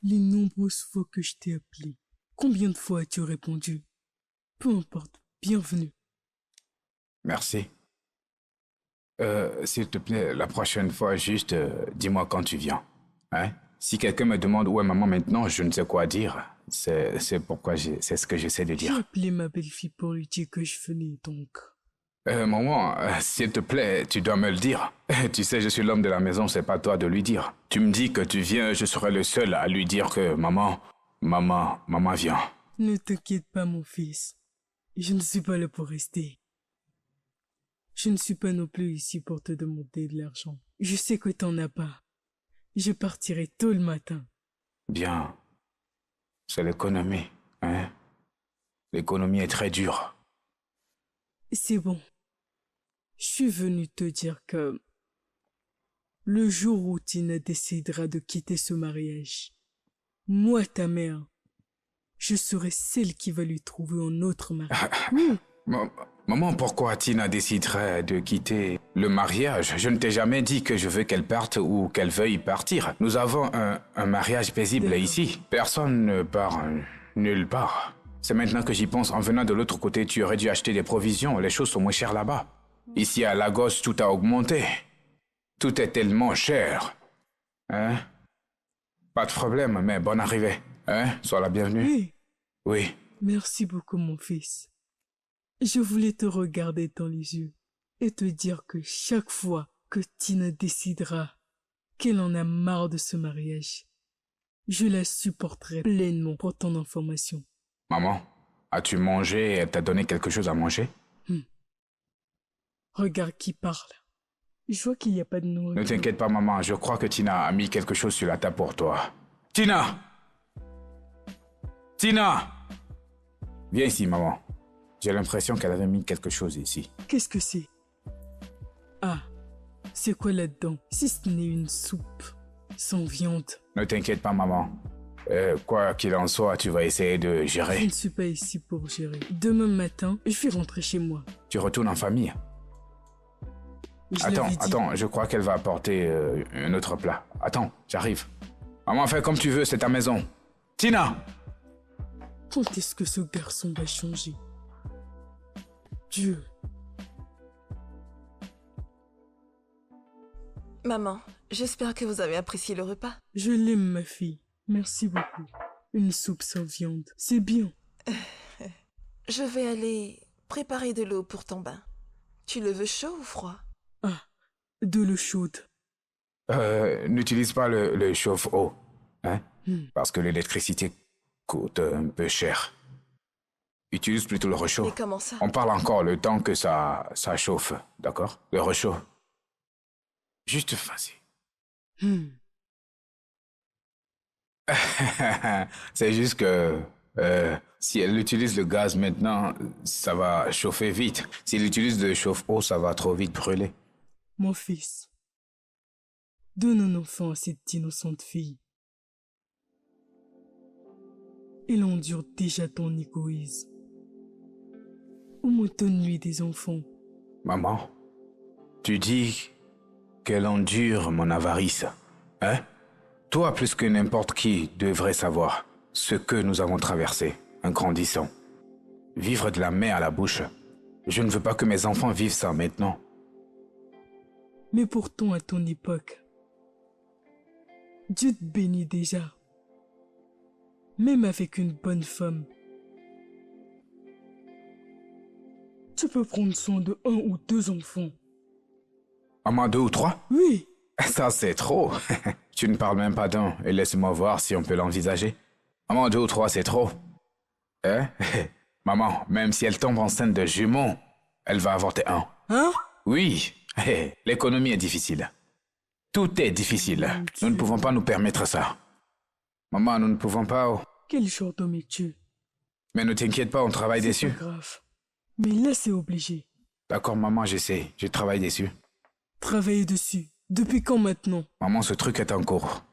Les nombreuses fois que je t'ai appelé, combien de fois as-tu répondu? Peu importe, bienvenue. Merci. S'il te plaît, la prochaine fois, juste dis-moi quand tu viens. Hein? Si quelqu'un me demande où est maman maintenant, je ne sais quoi dire. C'est pourquoi c'est ce que j'essaie de J'ai dire. appelé ma belle-fille pour lui dire que je venais, donc... Maman, s'il te plaît, tu dois me le dire. Tu sais, je suis l'homme de la maison, c'est pas toi de lui dire. Tu me dis que tu viens, je serai le seul à lui dire que maman vient. Ne t'inquiète pas, mon fils. Je ne suis pas là pour rester. Je ne suis pas non plus ici pour te demander de l'argent. Je sais que t'en as pas. Je partirai tôt le matin. Bien. C'est l'économie, hein? L'économie est très dure. C'est bon. Je suis venu te dire que le jour où Tina décidera de quitter ce mariage, moi, ta mère, je serai celle qui va lui trouver un autre mari. Oui. Maman, pourquoi Tina déciderait de quitter le mariage? Je ne t'ai jamais dit que je veux qu'elle parte ou qu'elle veuille partir. Nous avons un mariage paisible D'accord. ici. Personne ne part nulle part. C'est maintenant que j'y pense. En venant de l'autre côté, tu aurais dû acheter des provisions. Les choses sont moins chères là-bas. Ici, à Lagos, tout a augmenté. Tout est tellement cher. Hein? Pas de problème, mais bonne arrivée. Hein? Sois la bienvenue. Oui. Oui. Merci beaucoup, mon fils. Je voulais te regarder dans les yeux et te dire que chaque fois que Tina décidera qu'elle en a marre de ce mariage. Je la supporterai pleinement pour ton information. Maman, as-tu mangé? Elle t'a donné quelque chose à manger? Regarde qui parle. Je vois qu'il n'y a pas de nourriture. Ne t'inquiète pas, maman. Je crois que Tina a mis quelque chose sur la table pour toi. Tina! Tina! Viens ici, maman. J'ai l'impression qu'elle avait mis quelque chose ici. Qu'est-ce que c'est? Ah, c'est quoi là-dedans? Si ce n'est une soupe sans viande. Ne t'inquiète pas, maman. Quoi qu'il en soit, tu vas essayer de Je gérer. ne suis pas ici pour gérer. Demain matin, je vais rentrer chez moi. Tu retournes en famille. Je Attends, l'avais dit. attends, je crois qu'elle va apporter un autre plat. Attends, j'arrive. Maman, fais comme tu veux, c'est ta maison. Tina! Quand est-ce que ce garçon va changer? Dieu. Maman, j'espère que vous avez apprécié le repas. Je l'aime, ma fille. Merci beaucoup. Une soupe sans viande, c'est bien. Je vais aller préparer de l'eau pour ton bain. Tu le veux chaud ou froid? Ah, de l'eau chaude. N'utilise pas le chauffe-eau, hein? Parce que l'électricité coûte un peu cher. Utilise plutôt le réchaud. Et comment ça? On parle encore le temps que ça chauffe, d'accord? Le réchaud. Juste vas-y. C'est juste que si elle utilise le gaz maintenant, ça va chauffer vite. Si elle utilise le chauffe-eau, ça va trop vite brûler. Mon fils, donne un enfant à cette innocente fille. Elle endure déjà ton égoïsme. Au moins donne-lui des enfants. Maman, tu dis qu'elle endure mon avarice, hein? Toi, plus que n'importe qui, devrais savoir ce que nous avons traversé en grandissant. Vivre de la main à la bouche. Je ne veux pas que mes enfants vivent ça maintenant. Mais pourtant, à ton époque, Dieu te bénit déjà. Même avec une bonne femme. Tu peux prendre soin de 1 ou 2 enfants. Maman, 2 ou 3? Oui, Ça, c'est trop. Tu ne parles même pas d'un et laisse-moi voir si on peut l'envisager. Maman, 2 ou 3, c'est trop. Hein? Maman, même si elle tombe enceinte de jumeaux, elle va avorter un. hein? Oui, l'économie est difficile. Tout est difficile. Nous ne pouvons pas nous permettre ça. Maman, nous ne pouvons pas... Quel genre d'homme es-tu? Mais ne t'inquiète pas, on travaille C'est dessus. pas grave. Mais là, c'est obligé. D'accord, maman, j'essaie. Je travaille dessus. Travailler dessus. Depuis quand maintenant? Maman, ce truc est en cours.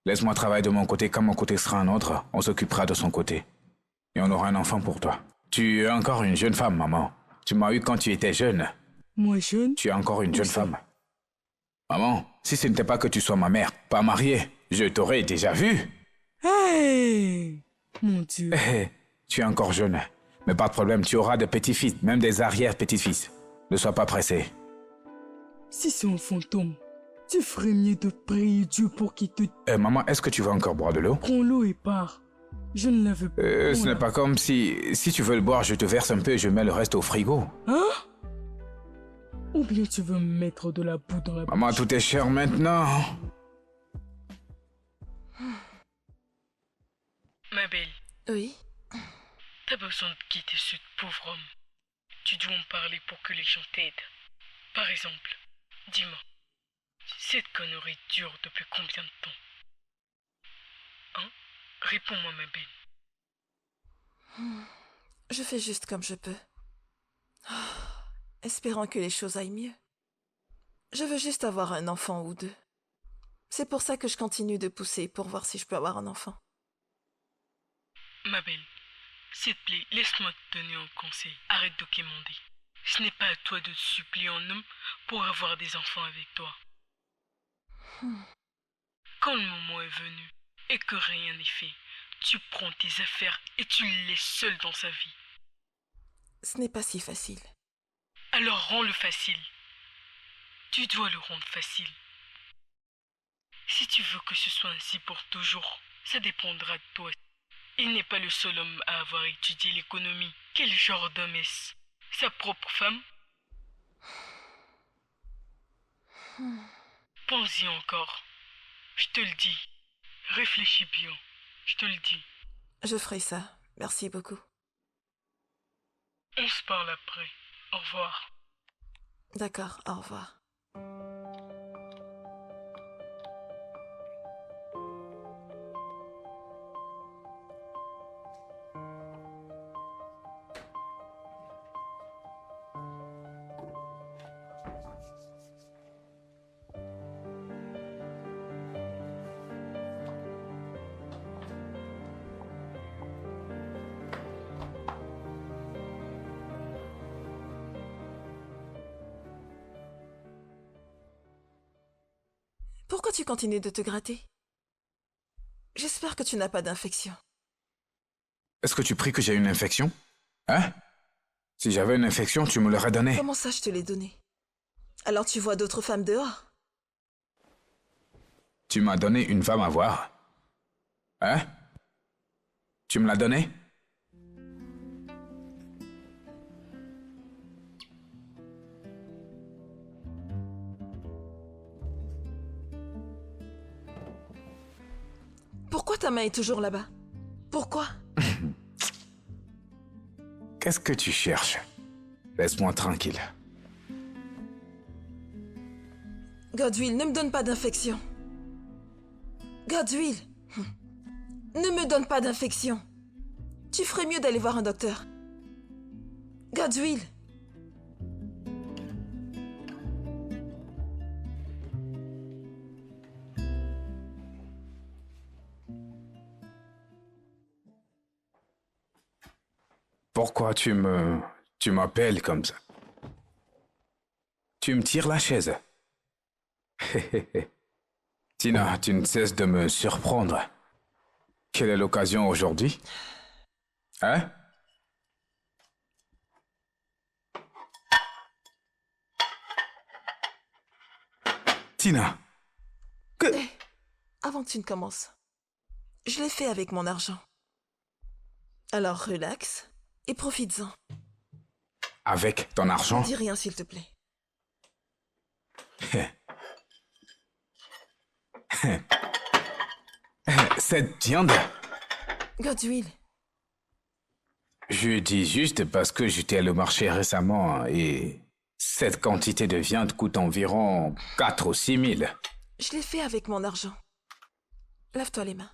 Laisse-moi travailler de mon côté. Quand mon côté sera un autre, on s'occupera de son côté. Et on aura un enfant pour toi. Tu es encore une jeune femme, maman. Tu m'as eu quand tu étais jeune. Moi jeune? Tu es encore une Où jeune ça? femme. Maman, si ce n'était pas que tu sois ma mère, pas mariée, je t'aurais déjà vu. Hey! Mon Dieu. Tu es encore jeune. Mais pas de problème, tu auras des petits-fils, même des arrière-petits-fils. Ne sois pas pressé. Si c'est un fantôme, tu ferais mieux de prier Dieu pour qu'il te Maman, est-ce que tu veux encore boire de l'eau? prend l'eau et part. Je ne la veux pas. Ce n'est pas comme si tu veux le boire, je te verse un peu et je mets le reste au frigo. Hein? Ou bien tu veux me mettre de la boue dans la bouche? Maman, tout est cher maintenant. Ma belle, Oui? t'as besoin de quitter ce pauvre homme. Tu dois en parler pour que les gens t'aident. Par exemple, dis-moi, cette connerie dure depuis combien de temps? Hein? Réponds-moi, ma belle. Je fais juste comme je peux. Espérant que les choses aillent mieux. Je veux juste avoir un enfant ou 2. C'est pour ça que je continue de pousser pour voir si je peux avoir un enfant. Ma belle, s'il te plaît, laisse-moi te donner un conseil. Arrête de quémander. Ce n'est pas à toi de te supplier en homme pour avoir des enfants avec toi. Quand le moment est venu et que rien n'est fait, tu prends tes affaires et tu le laisses seul dans sa vie. Ce n'est pas si facile. Alors rends-le facile. Tu dois le rendre facile. Si tu veux que ce soit ainsi pour toujours, ça dépendra de toi. Il n'est pas le seul homme à avoir étudié l'économie. Quel genre d'homme est-ce? Sa propre femme? Pense-y encore. Je te le dis. Réfléchis bien. Je te le dis. Je ferai ça. Merci beaucoup. On se parle après. Au revoir. D'accord, au revoir. Pourquoi tu continues de te gratter? J'espère que tu n'as pas d'infection. Est-ce que tu pries que j'ai une infection? Hein? Si j'avais une infection, tu me l'aurais donnée. Comment ça, je te l'ai donné? Alors tu vois d'autres femmes dehors? Tu m'as donné une femme à voir. Hein? Tu me l'as donnée? Pourquoi ta main est toujours là-bas? Pourquoi? Qu'est-ce que tu cherches? Laisse-moi tranquille. Godwill, ne me donne pas d'infection. Godwill, ne me donne pas d'infection. Tu ferais mieux d'aller voir un docteur. Godwill. Pourquoi tu m'appelles comme ça? Tu me tires la chaise. Tina, tu ne cesses de me surprendre. Quelle est l'occasion aujourd'hui? Hein? Tina, Hé, avant que tu ne commences, je l'ai fait avec mon argent. Alors relax et profites-en. avec ton argent? Dis rien s'il te plaît. Cette viande, Godwill, je dis juste parce que j'étais allé au marché récemment et cette quantité de viande coûte environ 4 ou 6 000. je l'ai fait avec mon argent. Lave-toi les mains.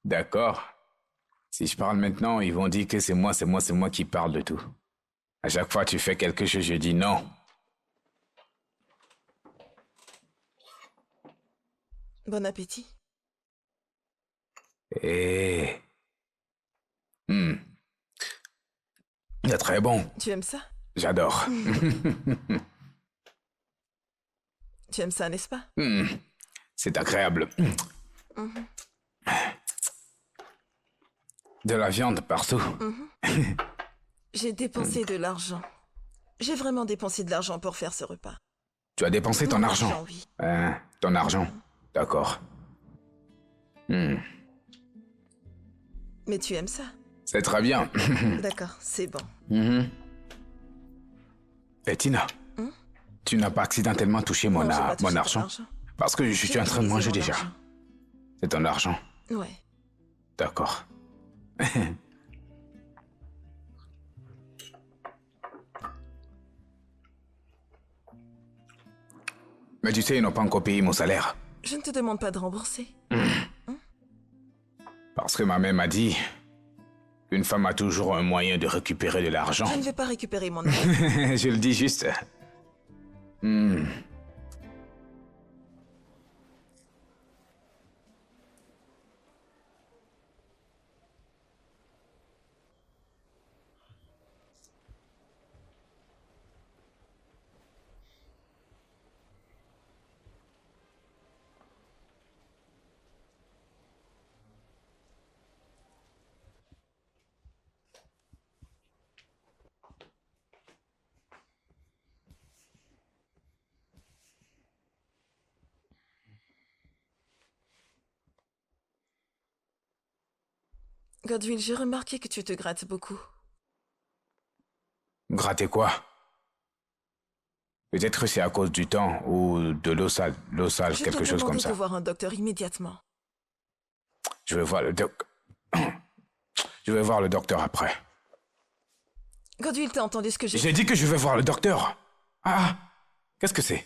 D'accord. Si je parle maintenant, ils vont dire que c'est moi qui parle de tout. À chaque fois que tu fais quelque chose, je dis non. Bon appétit. Et... C'est très bon. Tu aimes ça? J'adore. Tu aimes ça, n'est-ce pas? C'est agréable. De la viande partout. J'ai dépensé de l'argent. J'ai vraiment dépensé de l'argent pour faire ce repas. Tu as dépensé ton Mon argent. oui. Ton argent. D'accord. Mais tu aimes ça? C'est très bien. D'accord, c'est bon. Et Tina, tu n'as pas accidentellement touché mon, Non, j'ai pas touché mon ton argent? argent. Parce que je suis en train de manger déjà. C'est ton argent. Ouais. D'accord. Mais tu sais, ils n'ont pas encore payé mon salaire. Je ne te demande pas de rembourser. Parce que ma mère m'a dit qu'une femme a toujours un moyen de récupérer de l'argent. Je ne vais pas récupérer mon argent. Je le dis juste. Godwill, j'ai remarqué que tu te grattes beaucoup. Gratter quoi? Peut-être que c'est à cause du temps ou de l'eau sale, Je quelque te chose comme demande ça. de voir un docteur immédiatement. Je vais voir le Je vais voir le docteur après. Godwill, t'as entendu ce que j'ai J'ai dit que je vais voir le docteur. Ah, qu'est-ce que c'est?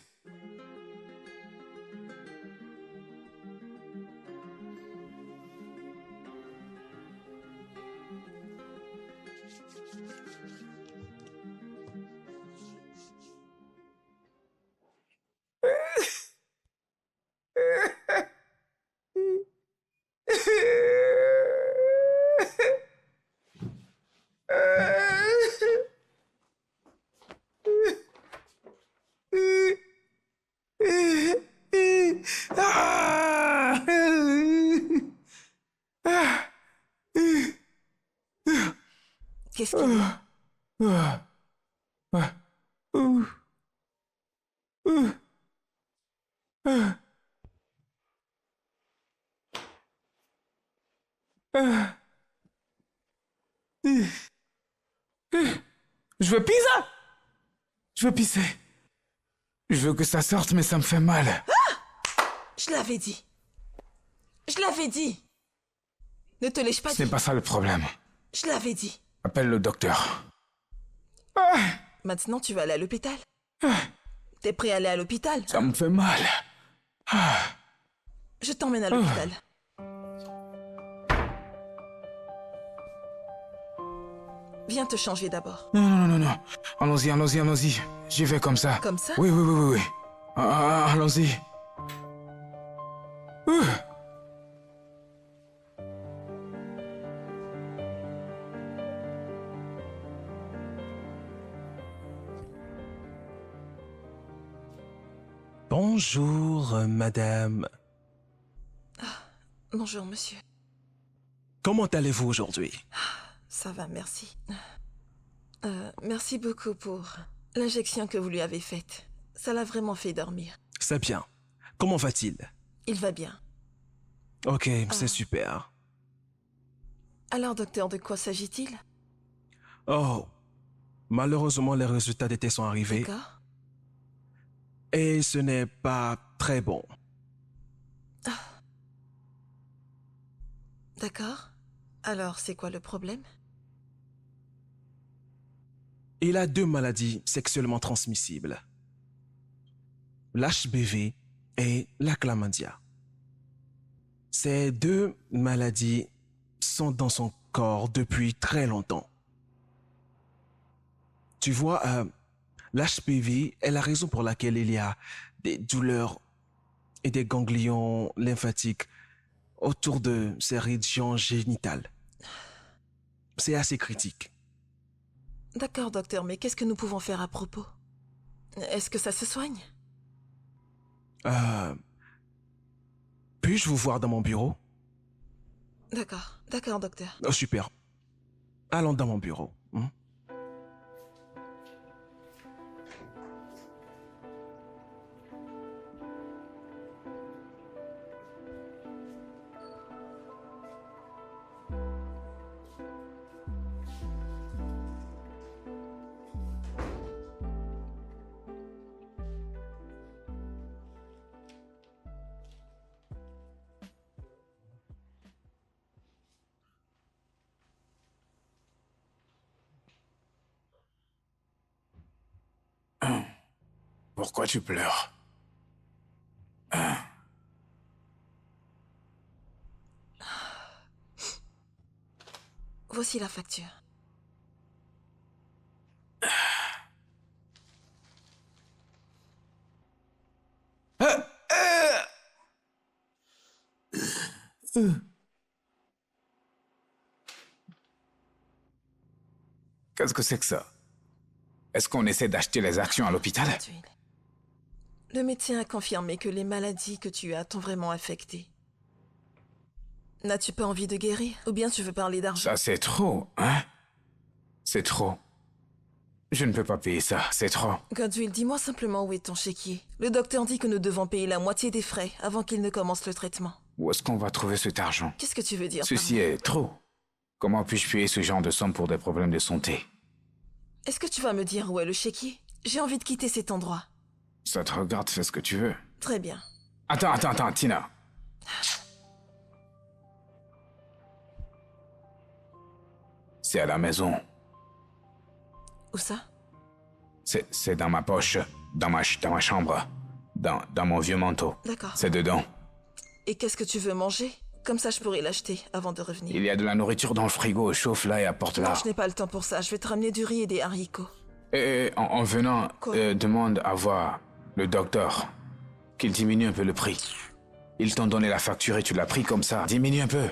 Qu'est-ce qu'il y a? Je veux pisser. Je veux pisser. Je veux que ça sorte, mais ça me fait mal. Je l'avais dit. Je l'avais dit. Ne te l'ai-je pas Ce n'est dit? pas ça le problème. Je l'avais dit. Appelle le docteur. Maintenant, tu vas aller à l'hôpital. T'es prêt à aller à l'hôpital? Ça me fait mal. Je t'emmène à l'hôpital. Viens te changer d'abord. Non. Allons-y. J'y vais comme ça. Comme ça? Oui. Allons-y. Bonjour, madame. Bonjour, monsieur. Comment allez-vous aujourd'hui? Ça va, merci. Merci beaucoup pour l'injection que vous lui avez faite. Ça l'a vraiment fait dormir. C'est bien. Comment va-t-il? Il va bien. Ok, c'est super. Alors, docteur, de quoi s'agit-il? Oh, malheureusement, les résultats des tests sont arrivés D'accord. et ce n'est pas très bon. D'accord. Alors, c'est quoi le problème? Il a 2 maladies sexuellement transmissibles. L'HPV et la chlamydia. Ces 2 maladies sont dans son corps depuis très longtemps. Tu vois, l'HPV est la raison pour laquelle il y a des douleurs et des ganglions lymphatiques autour de ces régions génitales. C'est assez critique. D'accord, docteur, mais qu'est-ce que nous pouvons faire à propos? Est-ce que ça se soigne? Puis-je vous voir dans mon bureau? D'accord, docteur. Oh, super. Allons dans mon bureau. Pourquoi tu pleures? Voici la facture. Qu'est-ce que c'est que ça? Est-ce qu'on essaie d'acheter les actions à l'hôpital? Le médecin a confirmé que les maladies que tu as t'ont vraiment affecté. N'as-tu pas envie de guérir? Ou bien tu veux parler d'argent? Ça, c'est trop, hein? C'est trop. Je ne peux pas payer ça, c'est trop. Godwill, dis-moi simplement où est ton chéquier. Le docteur dit que nous devons payer la moitié des frais avant qu'il ne commence le traitement. Où est-ce qu'on va trouver cet argent? Qu'est-ce que tu veux dire par Ceci là? est trop. Comment puis-je payer ce genre de somme pour des problèmes de santé? Est-ce que tu vas me dire où est le chéquier? J'ai envie de quitter cet endroit. Ça te regarde, fais ce que tu veux. Très bien. Attends, Tina. C'est à la maison. Où ça? C'est dans ma poche, dans ma chambre, dans mon vieux manteau. D'accord. C'est dedans. Et qu'est-ce que tu veux manger? Comme ça, je pourrais l'acheter avant de revenir. Il y a de la nourriture dans le frigo, chauffe-la et apporte-la. Non, je n'ai pas le temps pour ça. Je vais te ramener du riz et des haricots. Et en venant, Quoi? demande à voir le docteur qu'il diminue un peu le prix. Ils t'ont donné la facture et tu l'as pris comme ça. Diminue un peu.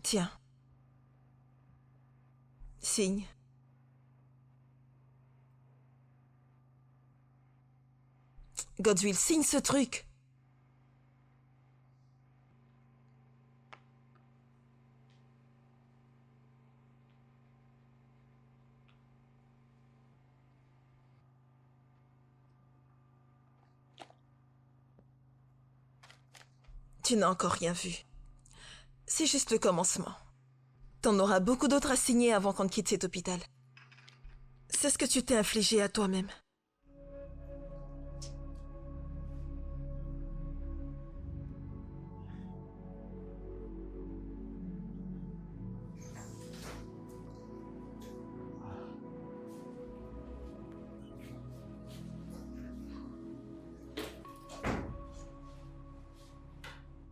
Tiens. Signe. Godwill, signe ce truc. Tu n'as encore rien vu. C'est juste le commencement. T'en auras beaucoup d'autres à signer avant qu'on ne quitte cet hôpital. C'est ce que tu t'es infligé à toi-même.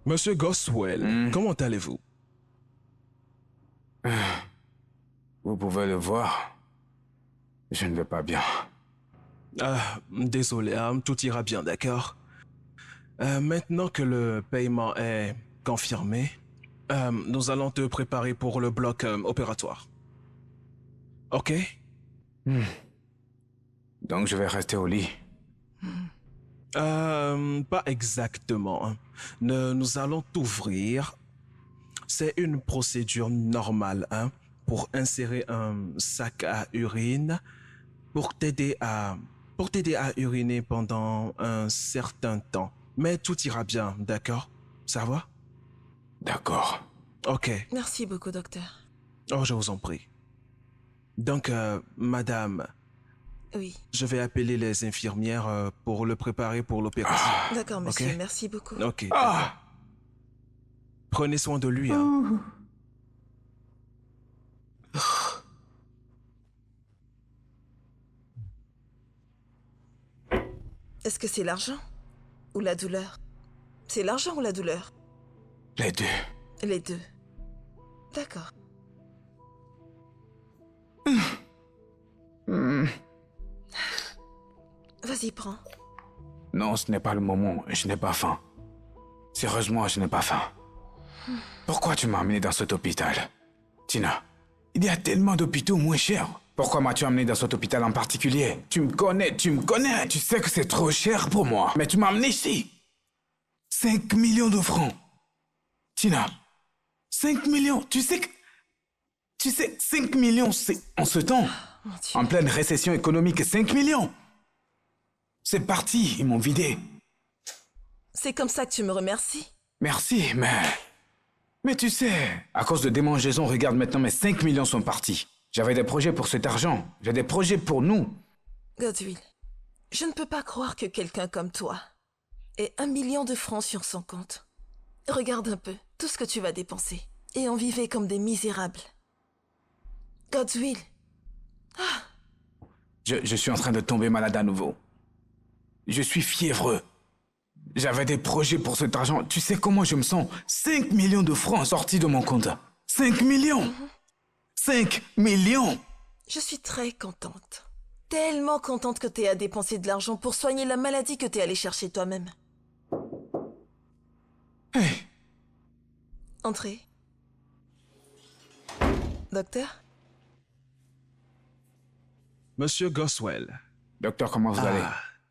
Monsieur Goswell, comment allez-vous? Vous pouvez le voir. Je ne vais pas bien. Désolé, tout ira bien, d'accord? Maintenant que le paiement est confirmé, nous allons te préparer pour le bloc opératoire. Ok? Donc je vais rester au lit. Pas exactement. Hein. Nous allons t'ouvrir. C'est une procédure normale, hein, pour insérer un sac à urine, pour t'aider à uriner pendant un certain temps. Mais tout ira bien, d'accord? Ça va? D'accord. Ok. Merci beaucoup, docteur. Oh, je vous en prie. Donc, madame, Oui. je vais appeler les infirmières pour le préparer pour l'opération. D'accord, monsieur. Ok. Merci beaucoup. Ok. d'accord. Prenez soin de lui. Hein. Est-ce que c'est l'argent ou la douleur? C'est l'argent ou la douleur? Les deux. Les deux. D'accord. Vas-y, prends. Non, ce n'est pas le moment. Je n'ai pas faim. Sérieusement, je n'ai pas faim. Pourquoi tu m'as amené dans cet hôpital? Tina, il y a tellement d'hôpitaux moins chers. Pourquoi m'as-tu amené dans cet hôpital en particulier? Tu me connais. Tu sais que c'est trop cher pour moi. Mais tu m'as amené ici. 5 millions de francs. Tina, 5 millions. Tu sais, 5 millions, c'est en ce temps. Mon Dieu. En pleine récession économique, 5 millions. C'est parti, ils m'ont vidé. C'est comme ça que tu me remercies? Merci, mais... Mais tu sais, à cause de démangeaisons, regarde maintenant, mes 5 millions sont partis. J'avais des projets pour cet argent. J'ai des projets pour nous. Godwill, je ne peux pas croire que quelqu'un comme toi ait 1 million de francs sur son compte. Regarde un peu tout ce que tu vas dépenser. Et on vivait comme des misérables. Godwill. Je suis en train de tomber malade à nouveau. Je suis fiévreux. J'avais des projets pour cet argent. Tu sais comment je me sens? 5 millions de francs sortis de mon compte. 5 millions 5 millions. Je suis très contente. Tellement contente que t'aies à dépenser de l'argent pour soigner la maladie que t'es allé chercher toi-même. Hey, Entrez. Docteur? Monsieur Goswell, docteur, comment vous allez?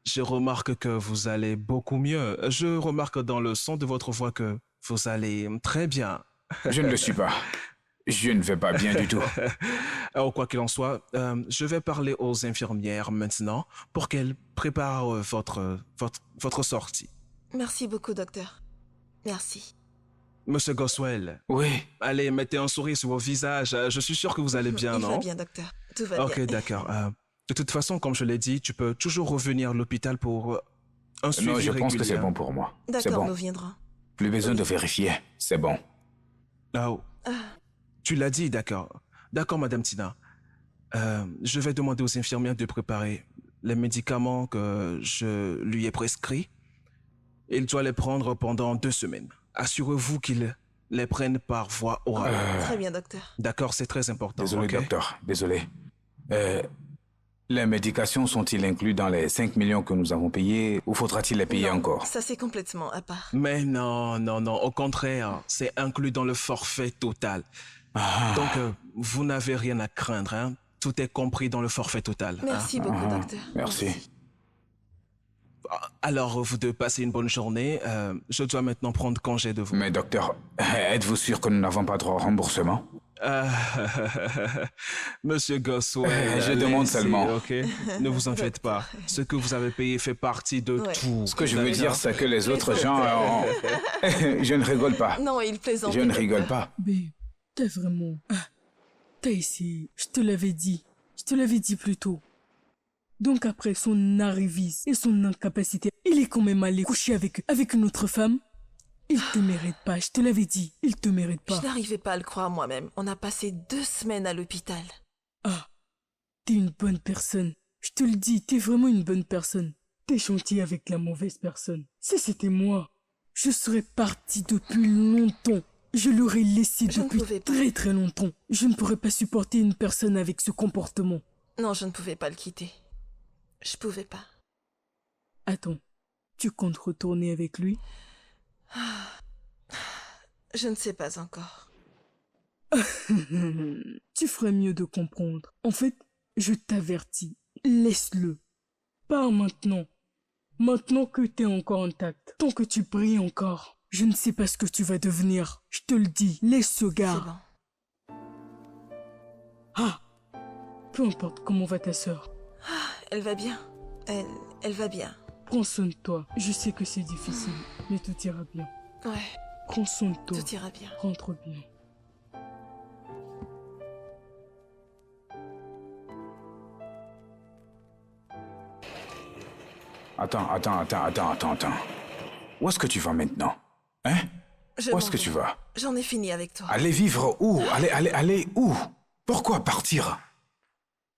je remarque que vous allez beaucoup mieux. Je remarque dans le son de votre voix que vous allez très bien. Je ne le suis pas. Je ne vais pas bien du tout. Alors, quoi qu'il en soit, je vais parler aux infirmières maintenant pour qu'elles préparent votre sortie. Merci beaucoup, docteur. Merci. Monsieur Goswell, Oui, allez, mettez un sourire sur vos visages. Je suis sûr que vous allez bien, Il non? va bien, docteur. Tout va Ok, bien. d'accord. De toute façon, comme je l'ai dit, tu peux toujours revenir à l'hôpital pour un suivi non, je pense que c'est régulier. bon pour moi. C'est D'accord, bon. nous viendrons. Plus besoin de vérifier. C'est bon. Oh. Tu l'as dit, d'accord. D'accord, Madame Tina. Je vais demander aux infirmières de préparer les médicaments que je lui ai prescrits. Il doit les prendre pendant 2 semaines. Assurez-vous qu'il les prenne par voie orale. Très bien, docteur. D'accord, c'est très important. Désolé, ok? docteur. Désolé. Les médications sont-ils inclus dans les 5 millions que nous avons payés ou faudra-t-il les payer Non, encore? ça c'est complètement à part. Mais non, non, non. Au contraire, c'est inclus dans le forfait total. Donc, vous n'avez rien à craindre. Hein? Tout est compris dans le forfait total. hein. Merci beaucoup, docteur. Merci. Alors, vous deux passez une bonne journée. Je dois maintenant prendre congé de vous. Mais docteur, êtes-vous sûr que nous n'avons pas droit au remboursement? Monsieur Goswell, Je demande laissez, seulement. ok? Ne vous en faites pas. Ce que vous avez payé fait partie de Ouais. tout. Ce que je veux D'accord? dire, c'est que les autres gens... Je ne rigole pas. Non, il plaisante. Je ne docteur. rigole pas. Babe, t'as vraiment... t'as essayé. Je te l'avais dit. Je te l'avais dit plus tôt. Donc après son arriviste et son incapacité, il est quand même allé coucher avec une autre femme? Il te mérite pas, je te l'avais dit. Il te mérite pas. Je n'arrivais pas à le croire moi-même. On a passé 2 semaines à l'hôpital. Ah, t'es une bonne personne. Je te le dis, t'es vraiment une bonne personne. T'es gentil avec la mauvaise personne. Si c'était moi, je serais parti depuis longtemps. Je l'aurais laissé Je ne depuis pouvais pas. très très longtemps. Je ne pourrais pas supporter une personne avec ce comportement. Non, je ne pouvais pas le quitter. Je pouvais pas. Attends, tu comptes retourner avec lui? Je ne sais pas encore. Tu ferais mieux de comprendre. En fait, je t'avertis, laisse-le. Pas maintenant. Maintenant que t'es encore intact. Tant que tu brilles encore. Je ne sais pas ce que tu vas devenir. Je te le dis, laisse ce C'est gars. bon. Ah, peu importe comment va ta sœur. Elle va bien. Elle va bien. Prends soin de toi. Je sais que c'est difficile, mais tout ira bien. Ouais, Prends soin de toi. tout ira bien. Rentre bien. Attends. Où est-ce que tu vas maintenant? Hein? Je Où m'en est-ce que vais. tu vas? J'en ai fini avec toi. Aller vivre où? Aller où? Pourquoi partir?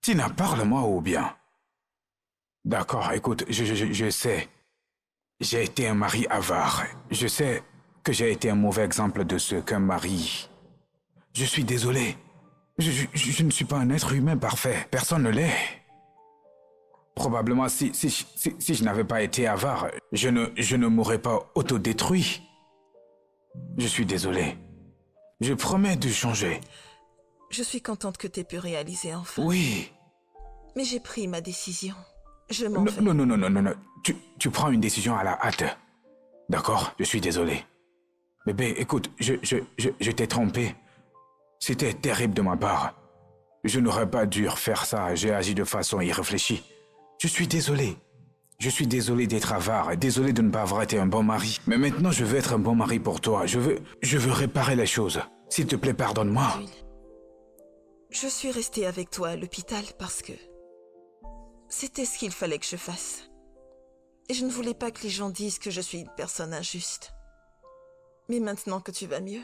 Tina, parle-moi ou bien? D'accord, écoute, je sais. J'ai été un mari avare. Je sais que j'ai été un mauvais exemple de ce qu'un mari... Je suis désolé. Je ne suis pas un être humain parfait. Personne ne l'est. Probablement, si je n'avais pas été avare, je ne m'aurais pas autodétruit. Je suis désolé. Je promets de changer. Je suis contente que t'aies pu réaliser enfin. Oui. Mais j'ai pris ma décision. Je m'en Non, vais. non. Tu prends une décision à la hâte. D'accord? Je suis désolé. Bébé, écoute, je t'ai trompé. C'était terrible de ma part. Je n'aurais pas dû faire ça. J'ai agi de façon irréfléchie. Je suis désolé. Je suis désolé d'être avare et désolé de ne pas avoir été un bon mari. Mais maintenant, je veux être un bon mari pour toi. Je veux réparer les choses. S'il te plaît, pardonne-moi. Will, je suis restée avec toi à l'hôpital parce que c'était ce qu'il fallait que je fasse. Et je ne voulais pas que les gens disent que je suis une personne injuste. Mais maintenant que tu vas mieux,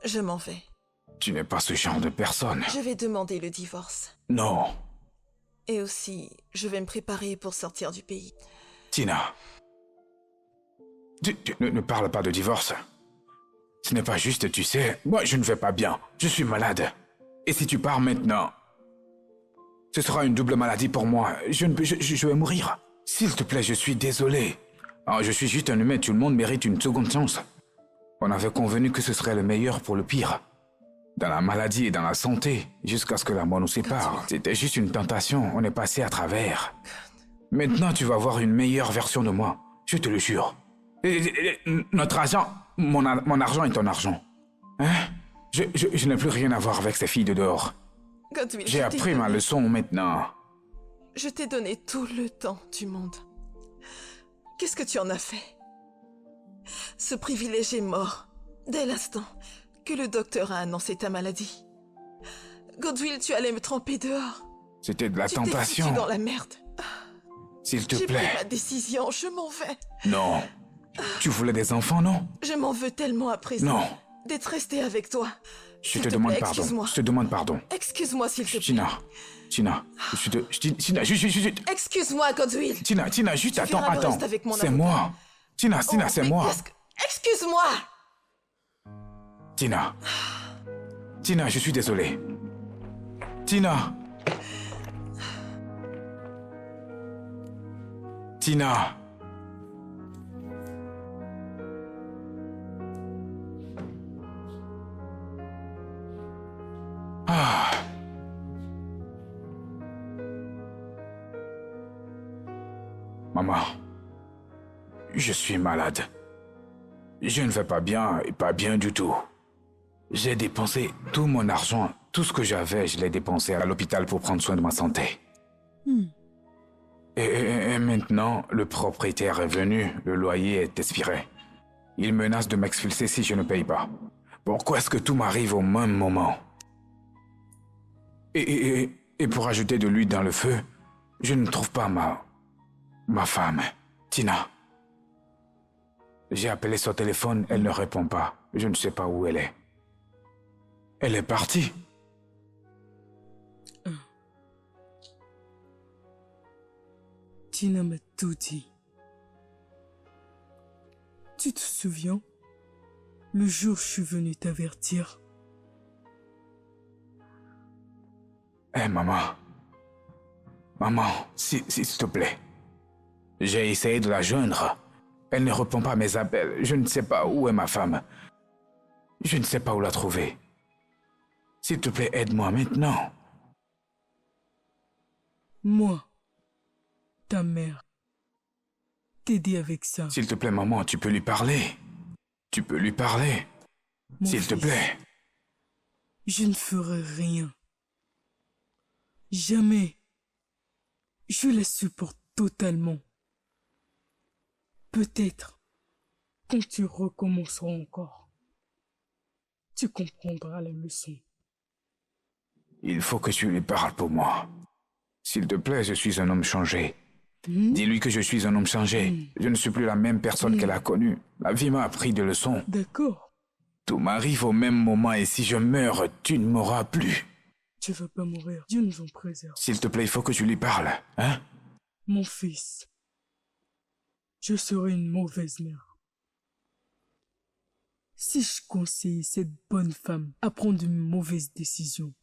je m'en vais. Tu n'es pas ce genre de personne. Je vais demander le divorce. Non. Et aussi, je vais me préparer pour sortir du pays. Tina. Ne parle pas de divorce. Ce n'est pas juste, tu sais. Moi, je ne vais pas bien. Je suis malade. Et si tu pars maintenant, ce sera une double maladie pour moi. Je vais mourir. S'il te plaît, je suis désolé. Oh, je suis juste un humain. Tout le monde mérite une seconde chance. On avait convenu que ce serait le meilleur pour le pire. Dans la maladie et dans la santé, jusqu'à ce que la mort nous sépare. C'était juste une tentation, on est passé à travers. Maintenant, tu vas voir une meilleure version de moi, je te le jure. Notre argent, mon argent est ton argent. Hein? Je n'ai plus rien à voir avec ces filles de dehors. Godwin, J'ai appris ma leçon maintenant. Je t'ai donné tout le temps du monde. Qu'est-ce que tu en as fait? Ce privilège est mort dès l'instant que le docteur a annoncé ta maladie. Godwill, tu allais me tremper dehors. C'était de la Tu t'es tentation. foutu dans la merde. S'il te J'ai pris plaît. ma décision, je m'en vais. Non. Tu voulais des enfants, non? Je m'en veux tellement à présent Non. d'être restée avec toi. Je S'il te te demande plaît, pardon. excuse-moi. Je te demande pardon. Excuse-moi s'il te plaît. Tina, Tina, juste. Excuse-moi, Godwill. Tina, juste, Tu verras le attends. reste avec mon C'est avocat. moi. Tina, Oh, c'est mais moi. qu'est-ce que- Excuse-moi. Tina, je suis désolé. Tina. Ah. Maman, je suis malade. Je ne vais pas bien et pas bien du tout. J'ai dépensé tout mon argent, tout ce que j'avais, je l'ai dépensé à l'hôpital pour prendre soin de ma santé. Et maintenant, le propriétaire est venu, le loyer est expiré. Il menace de m'expulser si je ne paye pas. Pourquoi est-ce que tout m'arrive au même moment? Et pour ajouter de l'huile dans le feu, je ne trouve pas ma femme, Tina. J'ai appelé son téléphone, elle ne répond pas. Je ne sais pas où elle est. Elle est partie. Tina m'a tout dit. Tu te souviens? Le jour où je suis venu t'avertir. Hé, maman. Maman, s'il te plaît. J'ai essayé de la joindre. Elle ne répond pas à mes appels. Je ne sais pas où est ma femme. Je ne sais pas où la trouver. S'il te plaît, aide-moi maintenant. Moi, ta mère, t'aider avec ça. S'il te plaît, maman, tu peux lui parler. Tu peux lui parler. Mon S'il te fils, plaît. Je ne ferai rien. Jamais. Je la supporte totalement. Peut-être, quand tu recommenceras encore, tu comprendras la leçon. Il faut que tu lui parles pour moi. S'il te plaît, je suis un homme changé. Dis-lui que je suis un homme changé. Je ne suis plus la même personne qu'elle a connue. La vie m'a appris des leçons. D'accord, Tout m'arrive au même moment et si je meurs, tu ne m'auras plus. tu vas pas mourir. Dieu nous en préserve. S'il te plaît, il faut que tu lui parles, hein? Mon fils, je serai une mauvaise mère. Si je conseille cette bonne femme à prendre une mauvaise décision.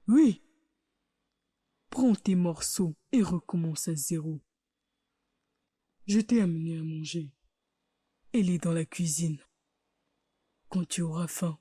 Oui. Prends tes morceaux et recommence à zéro. Je t'ai amené à manger. Elle est dans la cuisine. Quand tu auras faim,